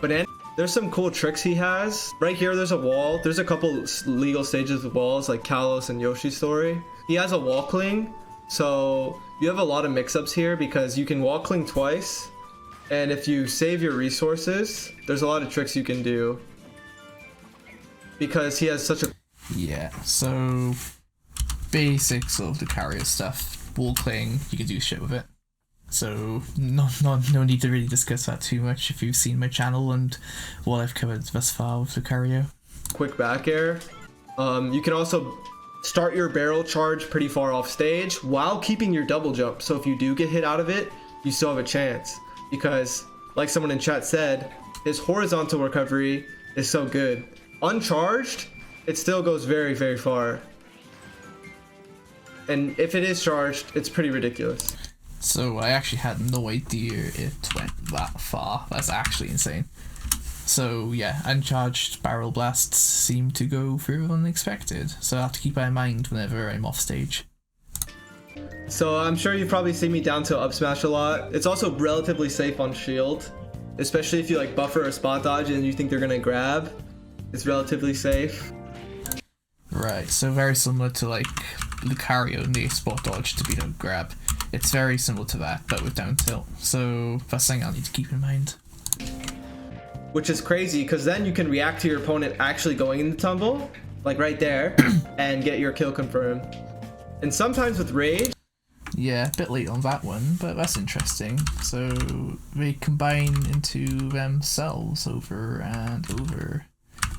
Banana, there's some cool tricks he has. Right here there's a wall. There's a couple legal stages with walls like Kalos and Yoshi's story. He has a wall cling, so you have a lot of mix-ups here because you can wall cling twice, and if you save your resources, there's a lot of tricks you can do because he has such a...
Yeah, so basics of the carrier stuff. Wall cling, you can do shit with it. So no need to really discuss that too much if you've seen my channel and what I've covered thus far with Lucario.
Quick back air. You can also start your barrel charge pretty far off stage while keeping your double jump. So if you do get hit out of it, you still have a chance. Because, like someone in chat said, his horizontal recovery is so good. Uncharged, it still goes very, very far. And if it is charged, it's pretty ridiculous.
So I actually had no idea it went that far. That's actually insane. So yeah, uncharged barrel blasts seem to go further than expected. So I have to keep that in mind whenever I'm off stage.
So I'm sure you've probably seen me down to up smash a lot. It's also relatively safe on shield, especially if you like buffer or spot dodge and you think they're gonna grab. It's relatively safe.
Right, so very similar to like Lucario near spot dodge to beat a grab. It's very similar to that, but with down tilt. So that's something I'll need to keep in mind.
Which is crazy, because then you can react to your opponent actually going in the tumble, like right there, and get your kill confirmed. And sometimes with rage...
Yeah, a bit late on that one, but that's interesting. So they combine into themselves over and over.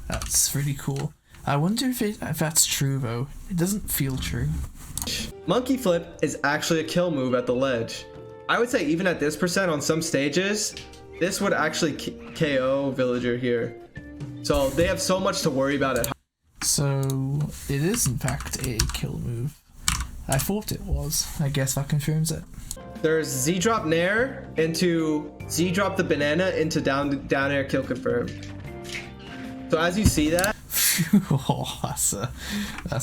That's really cool. I wonder if that's true though. It doesn't feel true.
Monkey flip is actually a kill move at the ledge. I would say even at this percent on some stages, this would actually KO villager here. So they have so much to worry about at high.
So it is in fact a kill move. I thought it was. I guess that confirms it.
There's Z-drop Nair into Z-drop the banana into down air kill confirm. So as you see that,
oh, that's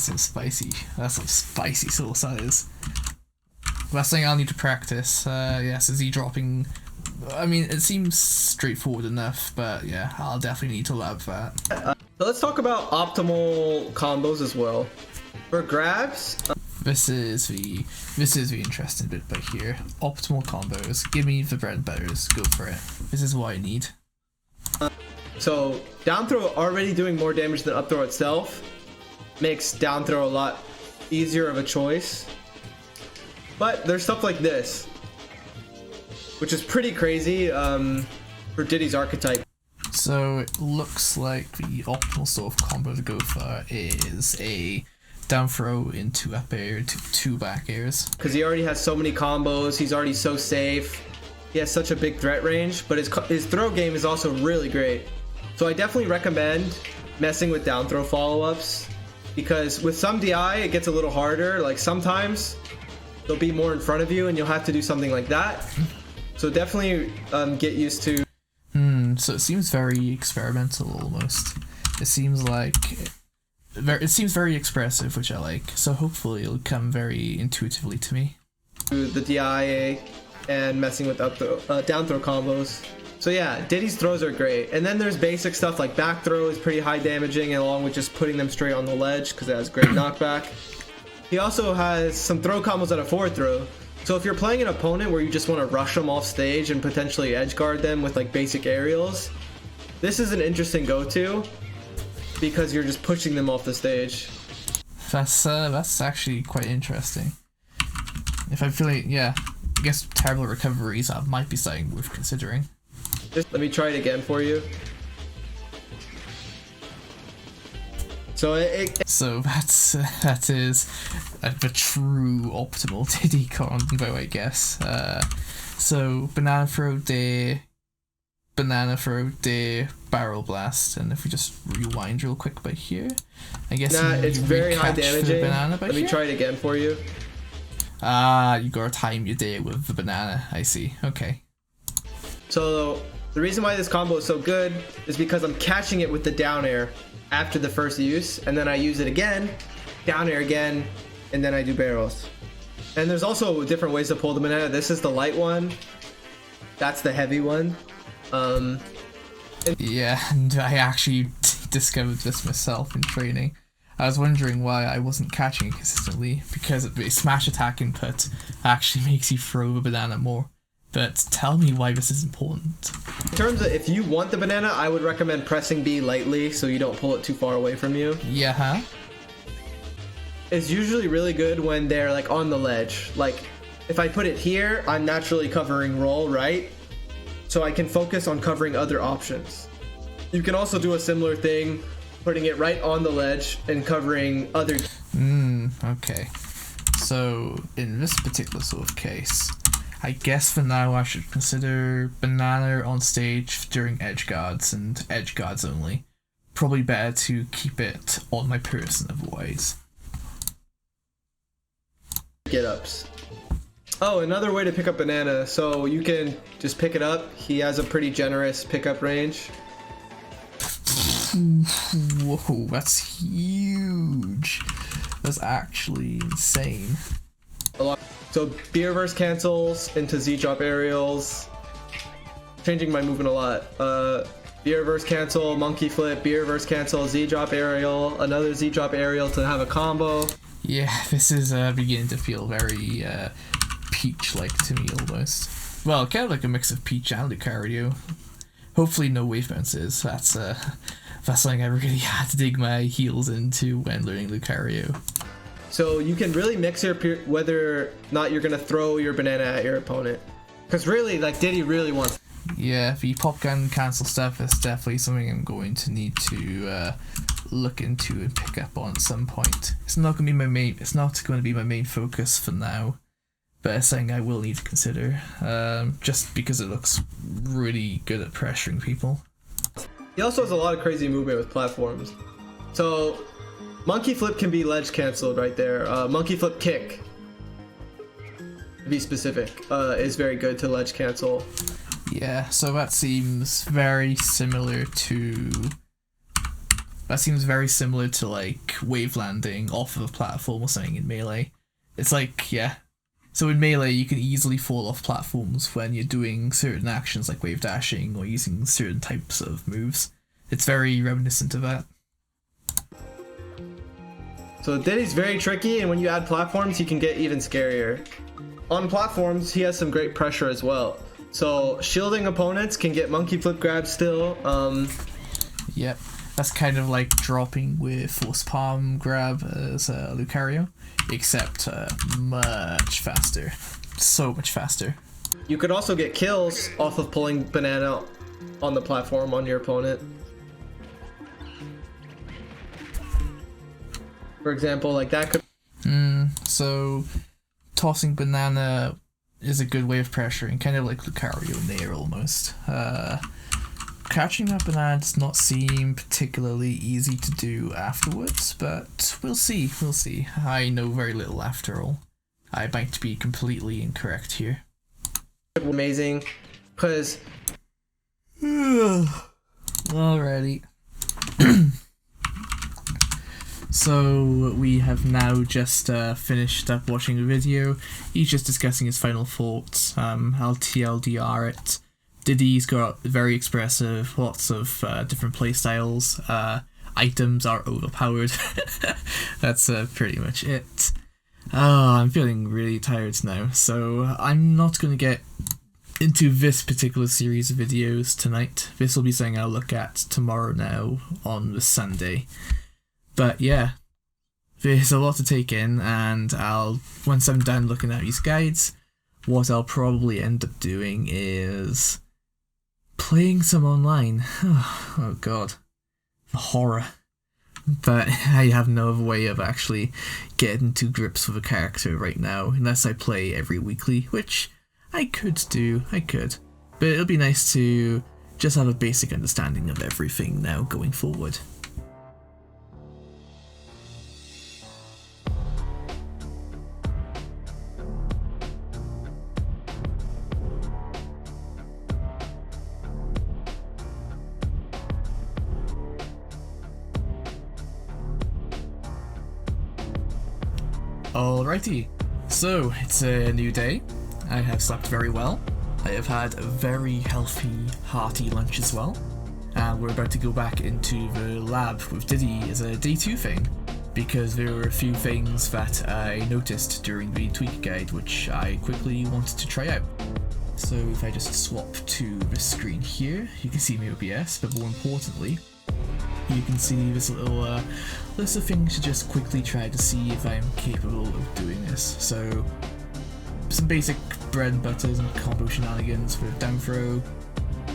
some spicy sauce that is. That's something I'll need to practice. Yes, Z dropping. I mean, it seems straightforward enough, but yeah, I'll definitely need to lab that.
So let's talk about optimal combos as well. For grabs,
this is the interesting bit right here. Optimal combos. Give me the bread and butters. Go for it. This is what I need.
So down throw already doing more damage than up throw itself makes down throw a lot easier of a choice. But there's stuff like this, which is pretty crazy for Diddy's archetype.
So it looks like the optimal sort of combo to go for is a down throw into up air to 2 back airs.
Because he already has so many combos, he's already so safe. He has such a big threat range, but his throw game is also really great. So I definitely recommend messing with down throw follow-ups, because with some DI it gets a little harder. Like sometimes they'll be more in front of you and you'll have to do something like that. So definitely get used to.
So it seems very experimental almost. It seems like it seems very expressive, which I like. So hopefully it'll come very intuitively to me.
The DIA and messing with up throw, down throw combos. So yeah, Diddy's throws are great. And then there's basic stuff like back throw is pretty high damaging, along with just putting them straight on the ledge because it has great knockback. He also has some throw combos at a forward throw. So if you're playing an opponent where you just want to rush them off stage and potentially edge guard them with like basic aerials, this is an interesting go-to because you're just pushing them off the stage.
That's actually quite interesting. If I'm feeling, yeah, I guess terrible recoveries, that might be something worth considering.
Just let me try it again for you. So
that is a true optimal Diddy combo, I guess. So banana throw there, barrel blast, and if we just rewind real quick by here, I guess.
Nah, it's very high damaging.
Let
me try it again for you.
You gotta time your day with the banana. I see. Okay.
So the reason why this combo is so good is because I'm catching it with the down air after the first use, and then I use it again, down air again, and then I do barrels. And there's also different ways to pull the banana. This is the light one. That's the heavy one.
Yeah, and I actually discovered this myself in training. I was wondering why I wasn't catching it consistently, because the smash attack input actually makes you throw the banana more. But tell me why this is important.
In terms of if you want the banana, I would recommend pressing B lightly so you don't pull it too far away from you.
Yeah, huh?
It's usually really good when they're like on the ledge. Like if I put it here, I'm naturally covering roll, right? So I can focus on covering other options. You can also do a similar thing, putting it right on the ledge and covering other.
Okay. So in this particular sort of case, I guess for now I should consider banana on stage during edge guards and edge guards only. Probably better to keep it on my person otherwise.
Get ups. Oh, another way to pick up banana. So you can just pick it up. He has a pretty generous pickup range.
Whoa, that's huge. That's actually insane.
So B reverse cancels into Z drop aerials. Changing my movement a lot. B reverse cancel, monkey flip, B reverse cancel, Z drop aerial, another Z drop aerial to have a combo.
Yeah, this is beginning to feel very Peach-like to me almost. Well, kind of like a mix of Peach and Lucario. Hopefully no wave bounces. That's something I really had to dig my heels into when learning Lucario.
So you can really mix your whether or not you're gonna throw your banana at your opponent. Because really, like Diddy really wants.
Yeah, the pop gun cancel stuff is definitely something I'm going to need to look into and pick up on at some point. It's not going to be my main. It's not going to be my main focus for now, but it's something I will need to consider. Just because it looks really good at pressuring people.
He also has a lot of crazy movement with platforms. So monkey flip can be ledge canceled right there. Monkey flip kick, to be specific, is very good to ledge cancel.
Yeah, so that seems very similar to. That seems very similar to like wave landing off of a platform or something in Melee. It's like, yeah. So in Melee, you can easily fall off platforms when you're doing certain actions like wave dashing or using certain types of moves. It's very reminiscent of that.
So Diddy's very tricky, and when you add platforms, he can get even scarier. On platforms, he has some great pressure as well. So shielding opponents can get monkey flip grabs still.
Yep, that's kind of like dropping with force palm grab as Lucario, except much faster. So much faster.
You could also get kills off of pulling banana on the platform on your opponent. For example, like that could.
So tossing banana is a good way of pressuring, kind of like Lucario in Nier almost. Catching up banana does not seem particularly easy to do afterwards, but we'll see, we'll see. I know very little after all. I might be completely incorrect here.
Amazing, because...
Alrighty. So we have now just finished up watching the video. He's just discussing his final thoughts. I'll TLDR it. Diddy's got very expressive, lots of different playstyles. Items are overpowered. That's pretty much it. I'm feeling really tired now, so I'm not going to get into this particular series of videos tonight. This will be something I'll look at tomorrow now on the Sunday. But yeah, there's a lot to take in, and once I'm done looking at these guides, what I'll probably end up doing is playing some online. Oh god, the horror. but I have no other way of actually getting to grips with a character right now, unless I play every weekly, which I could do, but it'll be nice to just have a basic understanding of everything now going forward. Alrighty, so it's a new day. I have slept very well. I have had a very healthy, hearty lunch as well. And we're about to go back into the lab with Diddy as a day 2 thing, because there were a few things that I noticed during the tweak guide which I quickly wanted to try out. So if I just swap to the screen here, you can see my OBS, but more importantly, you can see this little list of things to just quickly try to see if I'm capable of doing this. So, some basic bread and butters and combo shenanigans with down throw,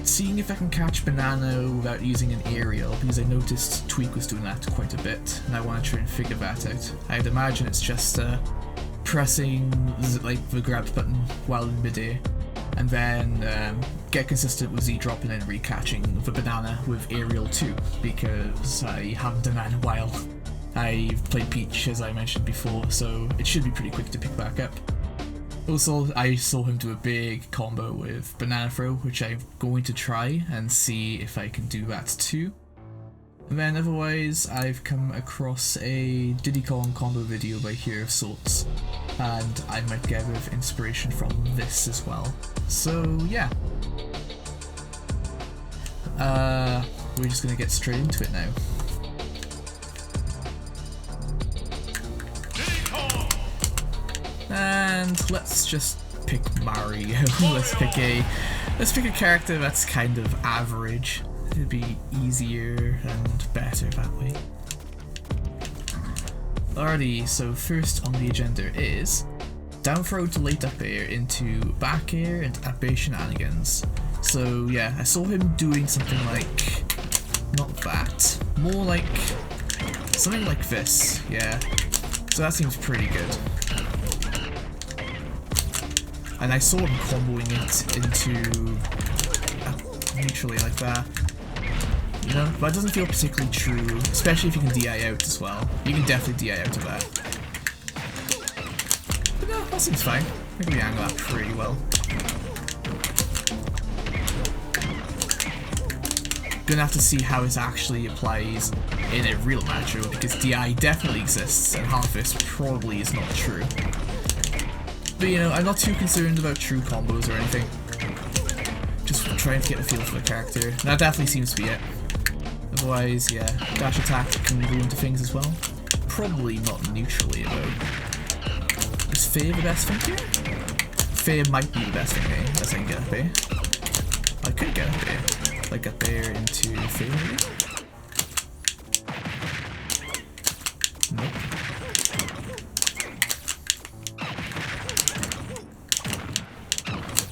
seeing if I can catch banana without using an aerial, because I noticed Tweak was doing that quite a bit, and I want to try and figure that out. I'd imagine it's just pressing like the grab button while in midair, and then get consistent with Z-dropping and recatching the banana with aerial too, because I haven't done that in a while. I've played Peach, as I mentioned before, so it should be pretty quick to pick back up. Also, I saw him do a big combo with banana throw, which I'm going to try and see if I can do that too. And then otherwise, I've come across a Diddy Kong combo video by here of sorts, and I might get a bit of inspiration from this as well. So yeah. We're just gonna get straight into it now. And let's just pick Mario. let's pick a character that's kind of average. It'd be easier and better that way. Alrighty, so first on the agenda is down throw to late up air into back air and up air shenanigans. So yeah, I saw him doing something like, not that, more like something like this, yeah. So that seems pretty good. And I saw him comboing it into neutrally like that. You know, but it doesn't feel particularly true, especially if you can DI out as well. You can definitely DI out of that. But no, that seems fine. I think we angle that pretty well. Gonna have to see how it actually applies in a real matchup, because DI definitely exists and half this probably is not true. But you know, I'm not too concerned about true combos or anything. Just trying to get the feel for the character. That definitely seems to be it. Otherwise, yeah, dash attack can go into things as well. Probably not neutrally though. Is Fair the best thing here? Fair might be the best thing here, unless I can get up there. I could get up there. Like up there into Fair maybe? Nope.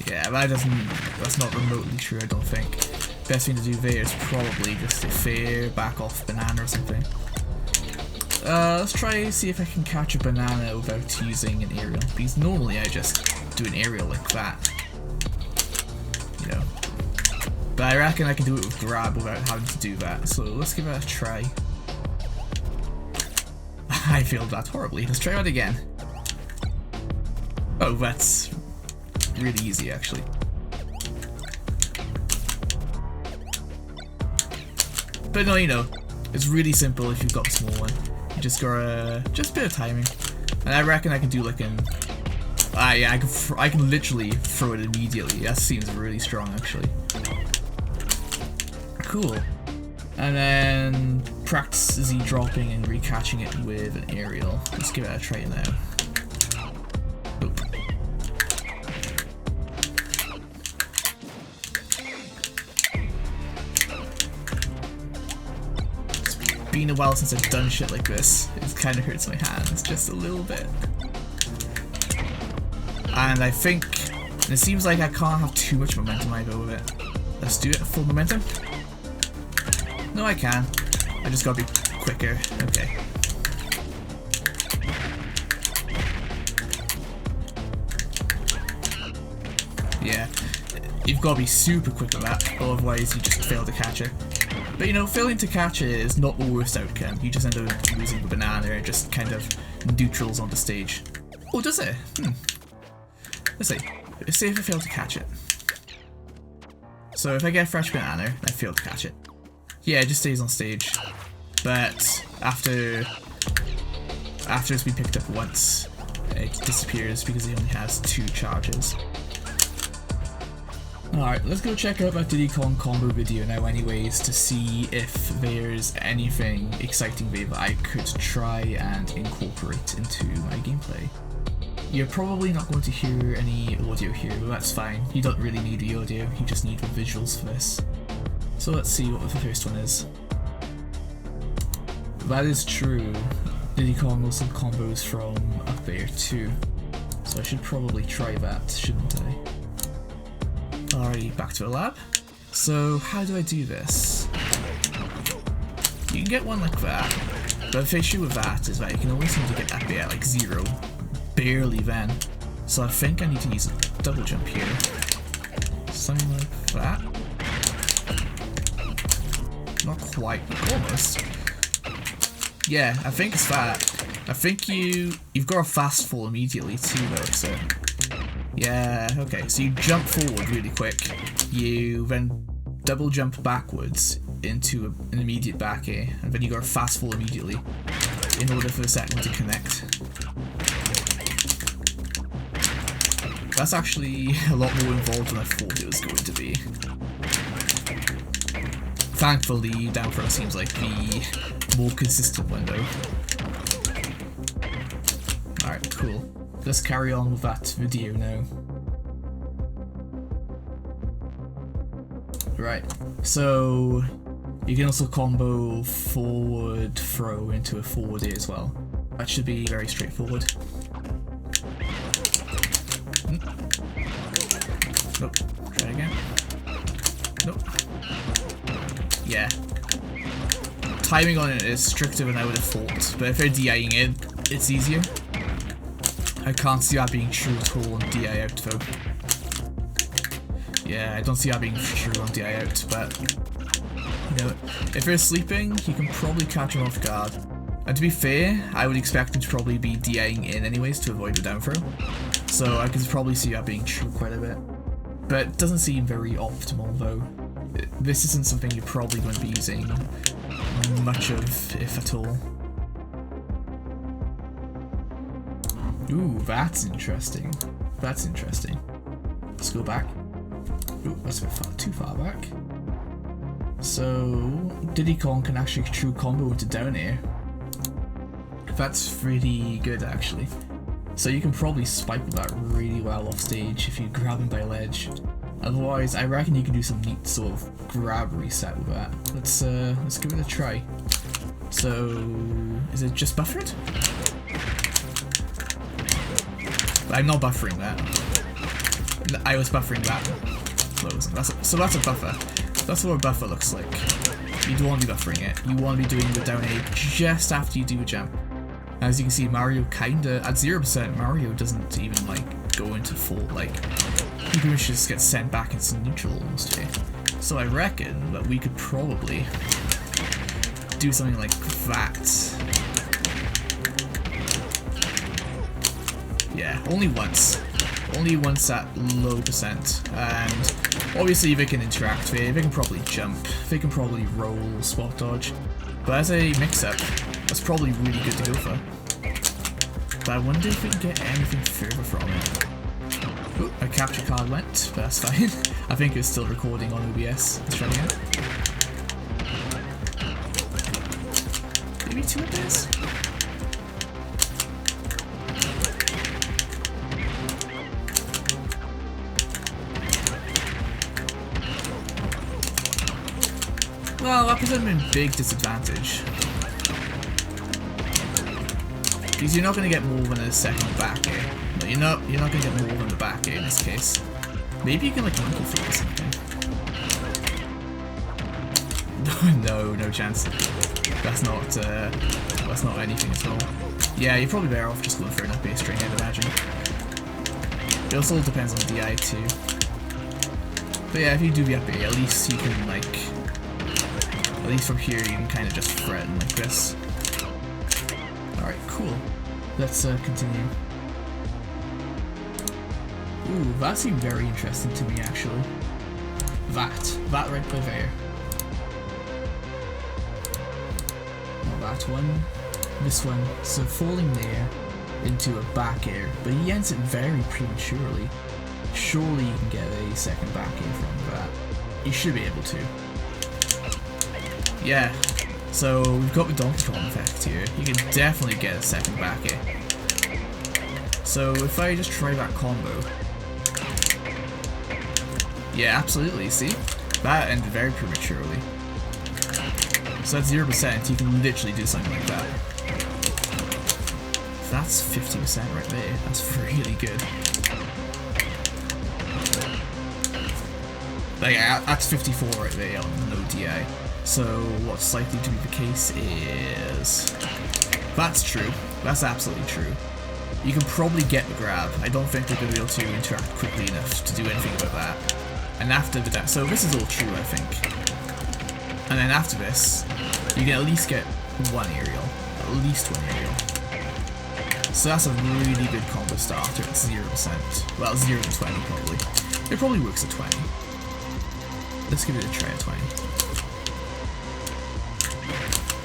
Yeah, that's not remotely true, I don't think. Best thing to do there is probably just a Fair, back off banana or something. Let's try see if I can catch a banana without using an aerial, because normally I just do an aerial like that. You know. But I reckon I can do it with grab without having to do that, so let's give it a try. I failed that horribly. Let's try that again. Oh, that's really easy actually. But no, you know, it's really simple if you've got a small one. You just gotta, just a bit of timing. And I reckon I can do like an, yeah, I can literally throw it immediately. That seems really strong actually. Cool. And then practice Z dropping and recatching it with an aerial. Let's give it a try now. Oop. It's been a while since I've done shit like this. It kind of hurts my hands just a little bit. And I think, and it seems like I can't have too much momentum either with it. Let's do it at full momentum. No, I can. I just gotta be quicker. Okay. Yeah, you've got to be super quick with that, otherwise you just fail to catch it. But you know, failing to catch it is not the worst outcome. You just end up losing the banana and just kind of neutrals on the stage. Oh, does it? Let's see. Let's see if I fail to catch it. So if I get a fresh banana, I fail to catch it. Yeah, it just stays on stage. But after it's been picked up once, it disappears because he only has 2 charges. Alright, let's go check out that Diddy Kong combo video now anyways to see if there's anything exciting there that I could try and incorporate into my gameplay. You're probably not going to hear any audio here, but that's fine. You don't really need the audio, you just need the visuals for this. So let's see what the first one is. That is true. Diddy Kong also combos from up there too. So I should probably try that, shouldn't I? Alright, back to the lab. So how do I do this? You can get one like that, but the issue with that is that you can only seem to get up there at like 0, barely then. So I think I need to use a double jump here. Something like that. Not quite, almost. Yeah, I think it's that. I think you've got a fast fall immediately too though, so... Yeah, okay, so you jump forward really quick, you then double jump backwards into an immediate back air, and then you got a fast fall immediately in order for the second to connect. That's actually a lot more involved than I thought it was going to be. Thankfully, down throw seems like the more consistent one though. Alright, cool. Let's carry on with that video now. Right, so you can also combo forward throw into a forward air as well. That should be very straightforward. Nope, try again. Nope. Yeah. Timing on it is stricter than I would have thought, but if they're DIing in, it's easier. I can't see that being true at all on DI out though. Yeah, I don't see that being true on DI out, but you know, if they're sleeping, you can probably catch them off guard. And to be fair, I would expect them to probably be DIing in anyways to avoid the down throw. So I could probably see that being true quite a bit. But it doesn't seem very optimal though. This isn't something you're probably going to be using much of, if at all. Ooh, that's interesting. That's interesting. Let's go back. Ooh, that's a bit too far back. So, Diddy Kong can actually true combo into down air. That's pretty good actually. So you can probably spike that really well off stage if you grab him by a ledge. Otherwise, I reckon you can do some neat sort of grab reset with that. Let's give it a try. So, is it just buffered? I'm not buffering that. I was buffering that. So that's a buffer. That's what a buffer looks like. You don't want to be buffering it. You want to be doing the down A just after you do a jump. As you can see, Mario kinda, at 0%, Mario doesn't even like go into full, like, he pretty much just gets sent back into neutral almost here. So I reckon that we could probably do something like that. Yeah, only once. Only once at low percent. And obviously they can interact there, they can probably jump, they can probably roll, spot dodge. But as a mix-up, that's probably really good to go for. But I wonder if we can get anything further from it. Oh, a capture card went, but that's fine. I think it's still recording on OBS. Let's try it again. Maybe 2 of this? Well, that puts them in big disadvantage. Because you're not going to get more than a second back air. No, you're not going to get more than the back air in this case. Maybe you can like monkey flip or something. No chance. That's not anything at all. Yeah, you're probably better off just going for an up A string, I'd imagine. It also depends on the DI too. But yeah, if you do the up A, at least you can like, at least from here you can kind of just threaten like this. Alright, cool. Let's continue. Ooh, that seemed very interesting to me actually. That right by there. Not that one. This one. So falling there into a back air, but he ends it very prematurely. Surely you can get a second back air from that. You should be able to. Yeah. So we've got the Donkey Kong effect here. You can definitely get a second back air. So if I just try that combo. Yeah, absolutely, see? That ended very prematurely. So that's 0%, you can literally do something like that. That's 50% right there, that's really good. Like, that's 54 right there on no DI. So what's likely to be the case is... That's true, that's absolutely true. You can probably get the grab. I don't think they're going to be able to interact quickly enough to do anything about that. And after the dash, so this is all true, I think. And then after this, you can at least get one aerial. At least one aerial. So that's a really good combo starter at 0%. Well, 0 to 20 probably. It probably works at 20. Let's give it a try at 20.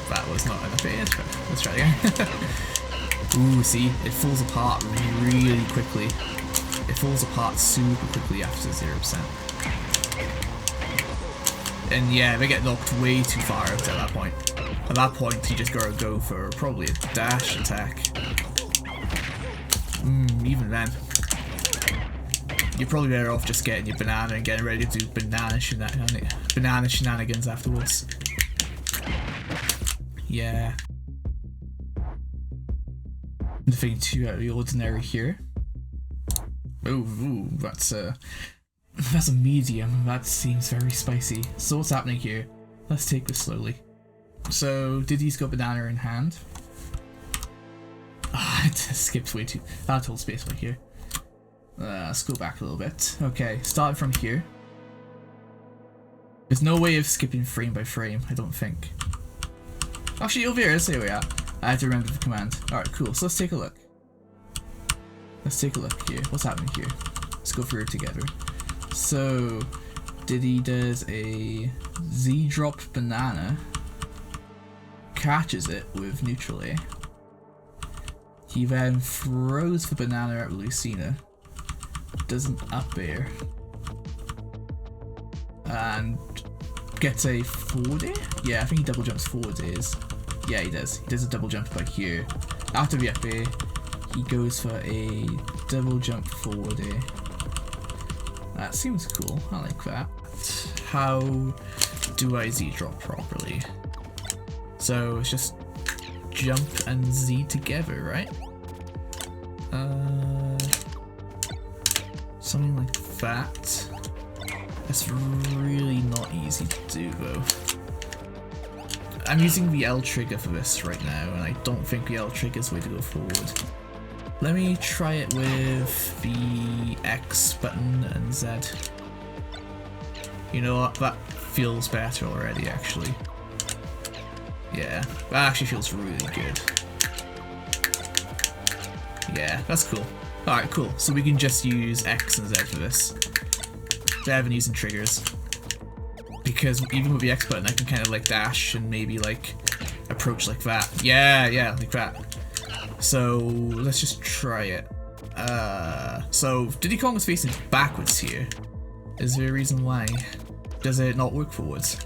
That was not enough bait, but let's try again. Ooh, see? It falls apart really quickly. It falls apart super quickly after 0%. And yeah, they get knocked way too far out at that point. At that point, you just gotta go for probably a dash attack. Even then. You're probably better off just getting your banana and getting ready to do banana shenanigans afterwards. Yeah. Nothing too out of the ordinary here. Ooh, that's a medium. That seems very spicy. So what's happening here? Let's take this slowly. So Diddy's got banana in hand. Ah, it skipped way too. That whole space right here. Let's go back a little bit. Okay, starting from here. There's no way of skipping frame by frame, I don't think. Actually, over here, there we are. I have to remember the command. Alright, cool. So let's take a look. Let's take a look here. What's happening here? Let's go through it together. So, Diddy does a Z-drop banana, catches it with neutral A. He then throws the banana at Lucina, does an up air, and gets a forward air? Yeah, I think he double jumps forward airs. Yeah, he does. He does a double jump by here. After the up air, he goes for a double jump forward air. That seems cool. I like that. How do I Z drop properly? So it's just jump and Z together, right? Something like that. That's really not easy to do though. I'm using the L trigger for this right now, and I don't think the L trigger is the way to go forward. Let me try it with the X button and Z. You know what? That feels better already, actually. Yeah, that actually feels really good. Yeah, that's cool. Alright, cool. So we can just use X and Z for this. Better than using triggers. Because even with the X button, I can kind of like dash and maybe like approach like that. Yeah, like that. So let's just try it. So Diddy Kong is facing backwards here. Is there a reason why? Does it not work forwards?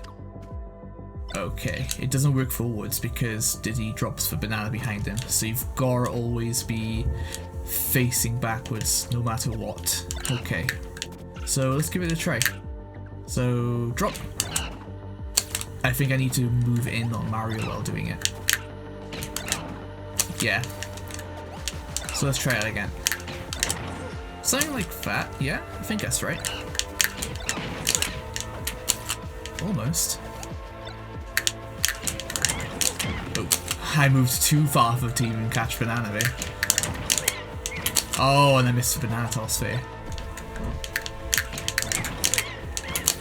Okay, it doesn't work forwards because Diddy drops the banana behind him. So you've gotta always be facing backwards no matter what. Okay, so let's give it a try. So drop. I think I need to move in on Mario while doing it. Yeah. So let's try it again. Something like that, yeah, I think that's right. Almost. I moved too far for the team and catch banana there. Oh, and I missed the banana toss there.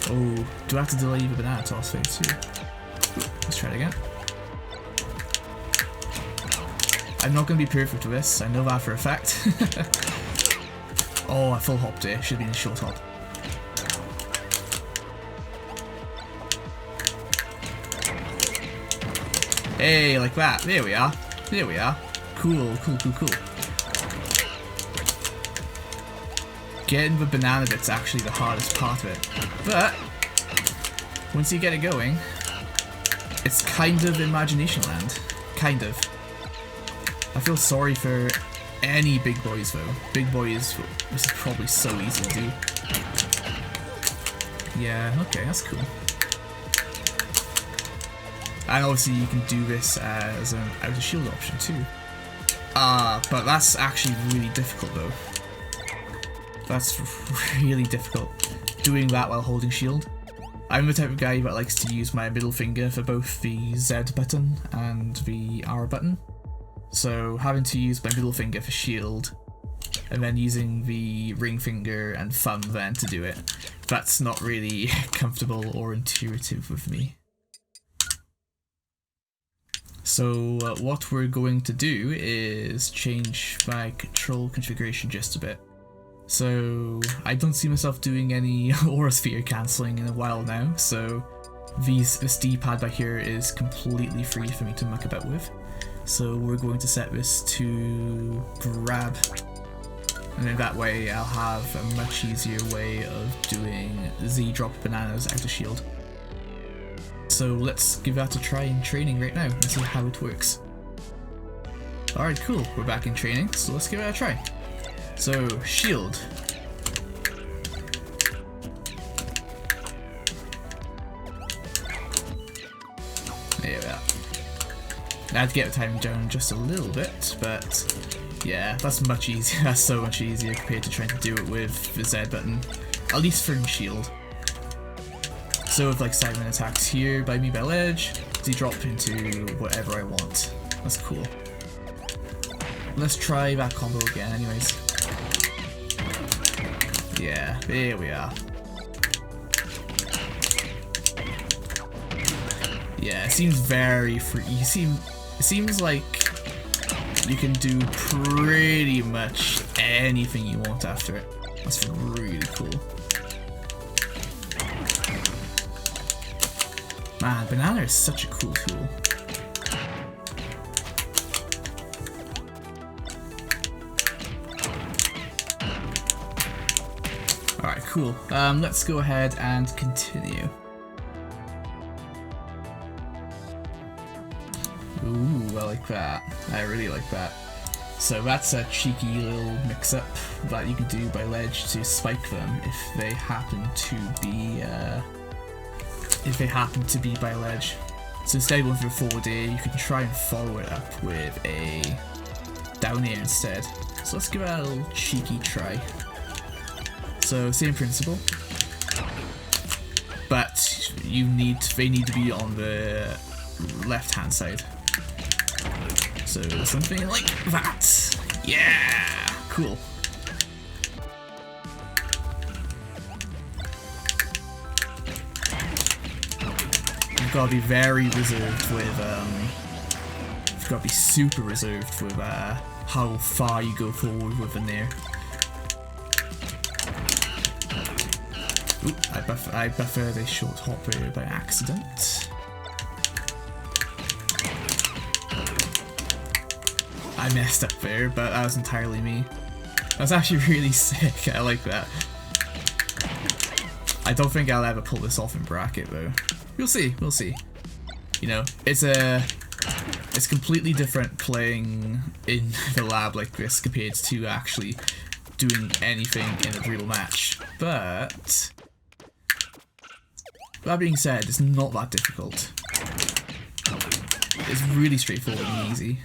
Oh, do I have to delay the banana toss there too? Let's try it again. I'm not going to be perfect with this, I know that for a fact. Oh, I full hopped there, should have been a short hop. Hey, like that. There we are. There we are. Cool, cool, cool, cool. Getting the banana bit's actually the hardest part of it. But once you get it going, it's kind of imagination land. Kind of. I feel sorry for any big boys though. Big boys, this is probably so easy to do. Yeah, okay, that's cool. And obviously you can do this as an out of shield option too. But that's actually really difficult though. That's really difficult. Doing that while holding shield. I'm the type of guy that likes to use my middle finger for both the Z button and the R button. So having to use my middle finger for shield and then using the ring finger and thumb then to do it, that's not really comfortable or intuitive with me. So what we're going to do is change my control configuration just a bit. So I don't see myself doing any aura sphere cancelling in a while now, so this D-pad back here is completely free for me to muck about with. So we're going to set this to grab, and then that way I'll have a much easier way of doing Z-drop bananas out of shield. So let's give that a try in training right now and see how it works. Alright, cool, we're back in training, so let's give it a try. So, shield. There we are. I had to get the timing down just a little bit, but yeah, that's much easier. That's so much easier compared to trying to do it with the Z button, at least for shield. So with like sideman attacks here by me by ledge, Z-drop into whatever I want. That's cool. Let's try that combo again anyways. Yeah, there we are. Yeah, it seems very free. It seems like you can do pretty much anything you want after it. That's really cool. Man, banana is such a cool tool. Alright, cool. Let's go ahead and continue. Ooh, I like that. I really like that. So that's a cheeky little mix-up that you can do by ledge to spike them if they happen to be by ledge. So instead of going for a forward air, you can try and follow it up with a down air instead. So let's give it a little cheeky try. So same principle, but they need to be on the left hand side. So something like that. Yeah, cool. You've got to be very reserved with you've got to be super reserved with how far you go forward with the Nier. Ooh, I buffered a short hop by accident. I messed up there, but that was entirely me. That's actually really sick, I like that. I don't think I'll ever pull this off in bracket though. We'll see, we'll see. You know, it's completely different playing in the lab like this compared to actually doing anything in a real match. But that being said, it's not that difficult. It's really straightforward and easy.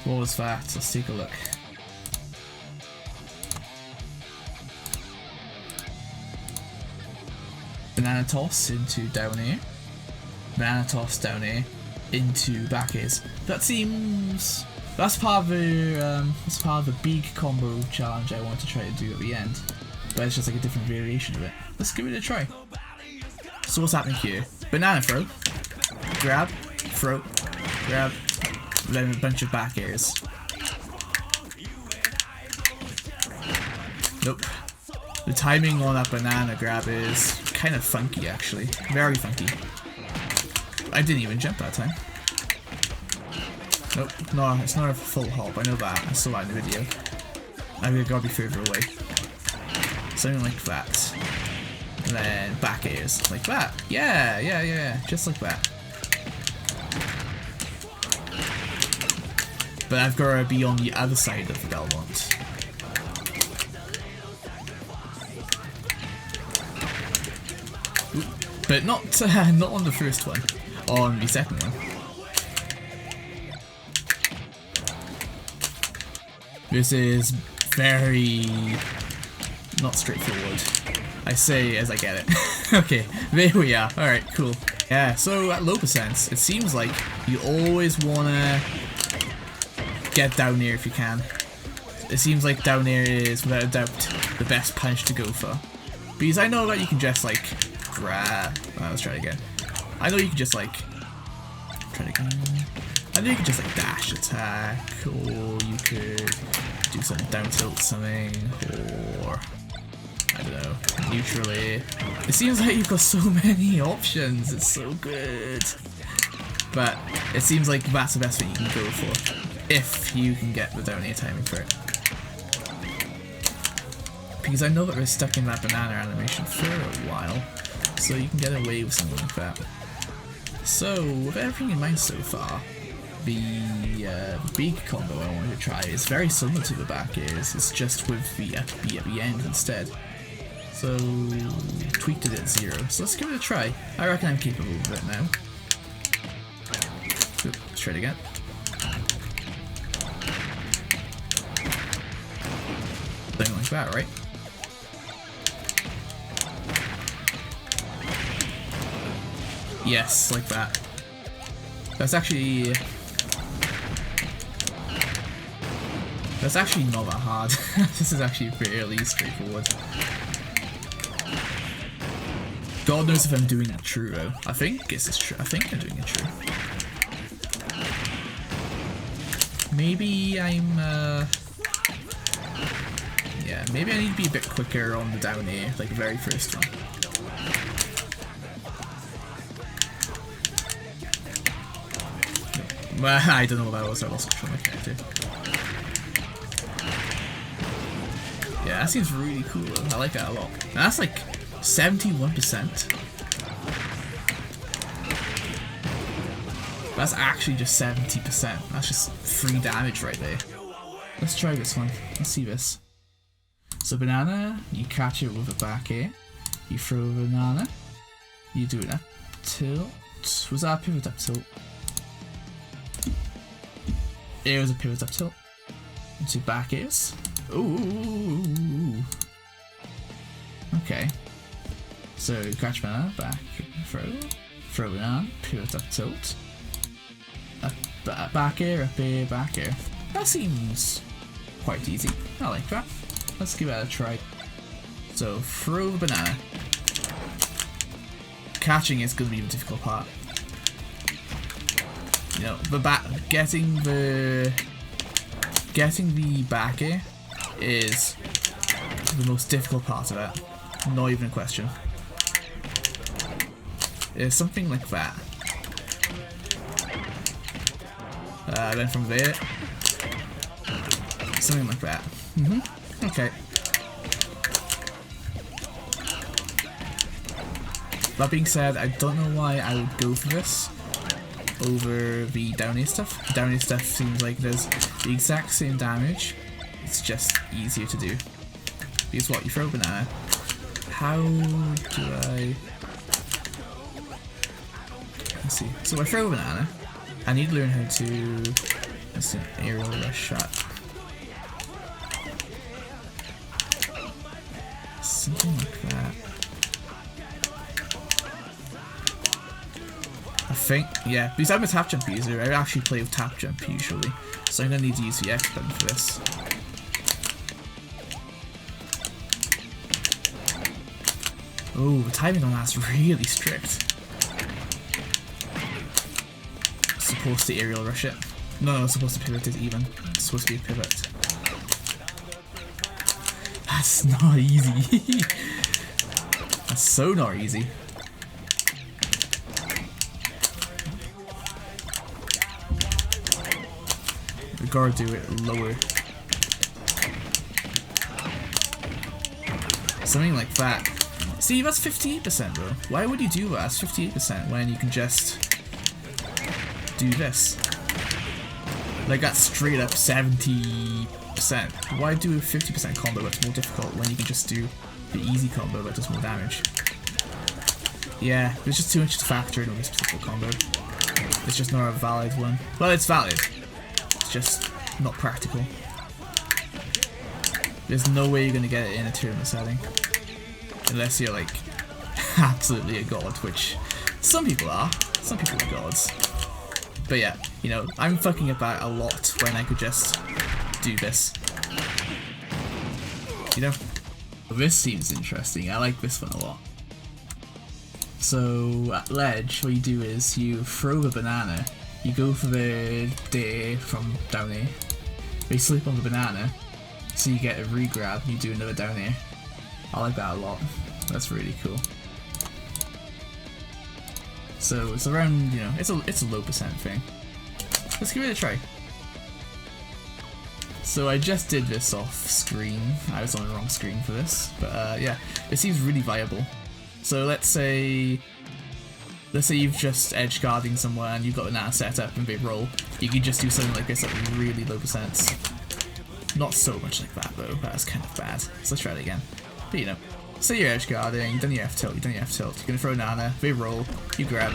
What was that? Let's take a look. Banana toss into down air. Banana toss down air. into back airs. That seems... That's part of the big combo challenge I want to try to do at the end. But it's just like a different variation of it. Let's give it a try. So what's happening here? Banana throw. Grab. Throw. Grab. Then a bunch of back airs. Nope. The timing on that banana grab is kind of funky actually. Very funky. I didn't even jump that time. Nope. No, it's not a full hop. I know that. I saw that in the video. I gotta be further away. Something like that. And then back airs. Like that. Yeah. Just like that. But I've got to be on the other side of the Belmont. But not on the first one. On the second one. This is very not straightforward. I say as I get it. Okay, there we are. Alright, cool. Yeah, so at low percents, it seems like you always wanna get down air if you can. It seems like down air is without a doubt the best punch to go for. Because I know that you can just like grab. Let's try it again. I know you can just like try it again. I know you can just like dash attack, or you could do some down tilt something, or I don't know, neutrally. It seems like you've got so many options. It's so good. But it seems like that's the best thing you can go for, if you can get the down air timing for it. Because I know that we're stuck in that banana animation for a while, so you can get away with something like that. So, with everything in mind so far, the big combo I wanted to try is very similar to the back airs, it's just with the FB at the end instead. So, tweaked it at 0, so let's give it a try. I reckon I'm capable of it now. So, let's try it again. Something like that, right? Yes, like that. That's actually not that hard. This is actually fairly straightforward. God knows if I'm doing it true though. I think this is true. I think I'm doing it true. Maybe I'm yeah, maybe I need to be a bit quicker on the down air, like the very first one. Well, I don't know what that was, I lost control of my character. Yeah, that seems really cool though. I like that a lot. And that's like 71%. That's actually just 70%. That's just 3 damage right there. Let's try this one. Let's see this. So banana, you catch it with a back air. You throw a banana. You do an up tilt. Was that a pivot up tilt? It was a pivot up tilt. Into back airs. Ooh. Okay. So catch banana, back, throw banana, pivot up tilt. Back air, up air, back air. That seems quite easy. I like that. Let's give that a try. So throw the banana. Catching is going to be the difficult part. You know, getting the back air is the most difficult part of it. Not even a question. It's something like that. Then from there, something like that. Okay. That being said, I don't know why I would go for this over the down air stuff. Down air stuff seems like there's the exact same damage, it's just easier to do. Because what, you throw a banana. How do I... Let's see. So I throw a banana. I need to learn how to... That's an aerial rush shot. Something like that. I think, yeah, because I'm a tap jump user, I actually play with tap jump usually, so I'm gonna need to use the X button for this. Oh, the timing on that's really strict. Supposed to aerial rush it. No, it's supposed to pivot it even. It's supposed to be a pivot. That's not easy. That's so not easy. We gotta do it lower. Something like that. See, that's 58% though. Why would you do that as 58% when you can just do this? Like that's straight up 70%. Why do a 50% combo that's more difficult when you can just do the easy combo that does more damage? Yeah, there's just too much to factor in on this particular combo. It's just not a valid one. Well, it's valid. It's just not practical. There's no way you're gonna get it in a tournament setting. Unless you're like absolutely a god, which some people are. Some people are gods. But yeah, you know, I'm fucking about a lot when I could just do this. You know? This seems interesting. I like this one a lot. So at ledge, what you do is you throw the banana, you go for the day from down here, you sleep on the banana, so you get a re-grab and you do another down here. I like that a lot. That's really cool. So it's around, you know, it's a low percent thing. Let's give it a try. So I just did this off screen. I was on the wrong screen for this, but yeah, it seems really viable. So let's say you've just edge guarding somewhere and you've got the banana set up and they roll. You can just do something like this at really low percents. Not so much like that though. That's kind of bad. So let's try it again. But you know. Say you're edge guarding, you've done your F tilt, you're gonna throw Nana, they roll, you grab,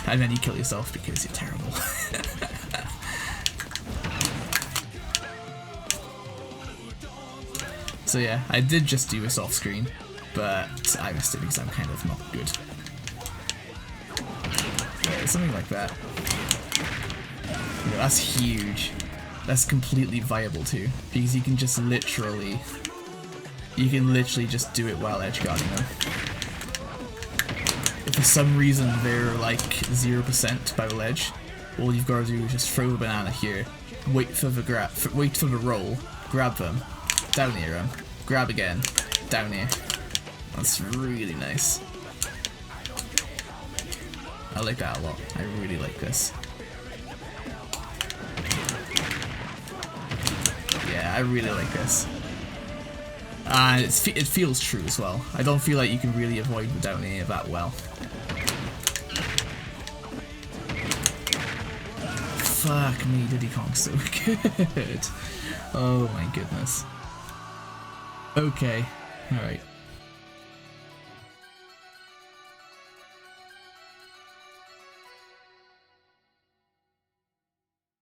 and then you kill yourself because you're terrible. So yeah, I did just do this off screen, but I missed it because I'm kind of not good. Yeah, something like that. You know, that's huge. That's completely viable too, because you can just literally just do it while edge guarding them. If for some reason they're like 0% by the ledge, all you've got to do is just throw a banana here, wait for the roll, grab them, down near them, grab again, down here. That's really nice. I like that a lot. I really like this. Yeah, I really like this. It feels true as well. I don't feel like you can really avoid the down air that well. Fuck me, Diddy Kong's so good. Oh my goodness. Okay, alright.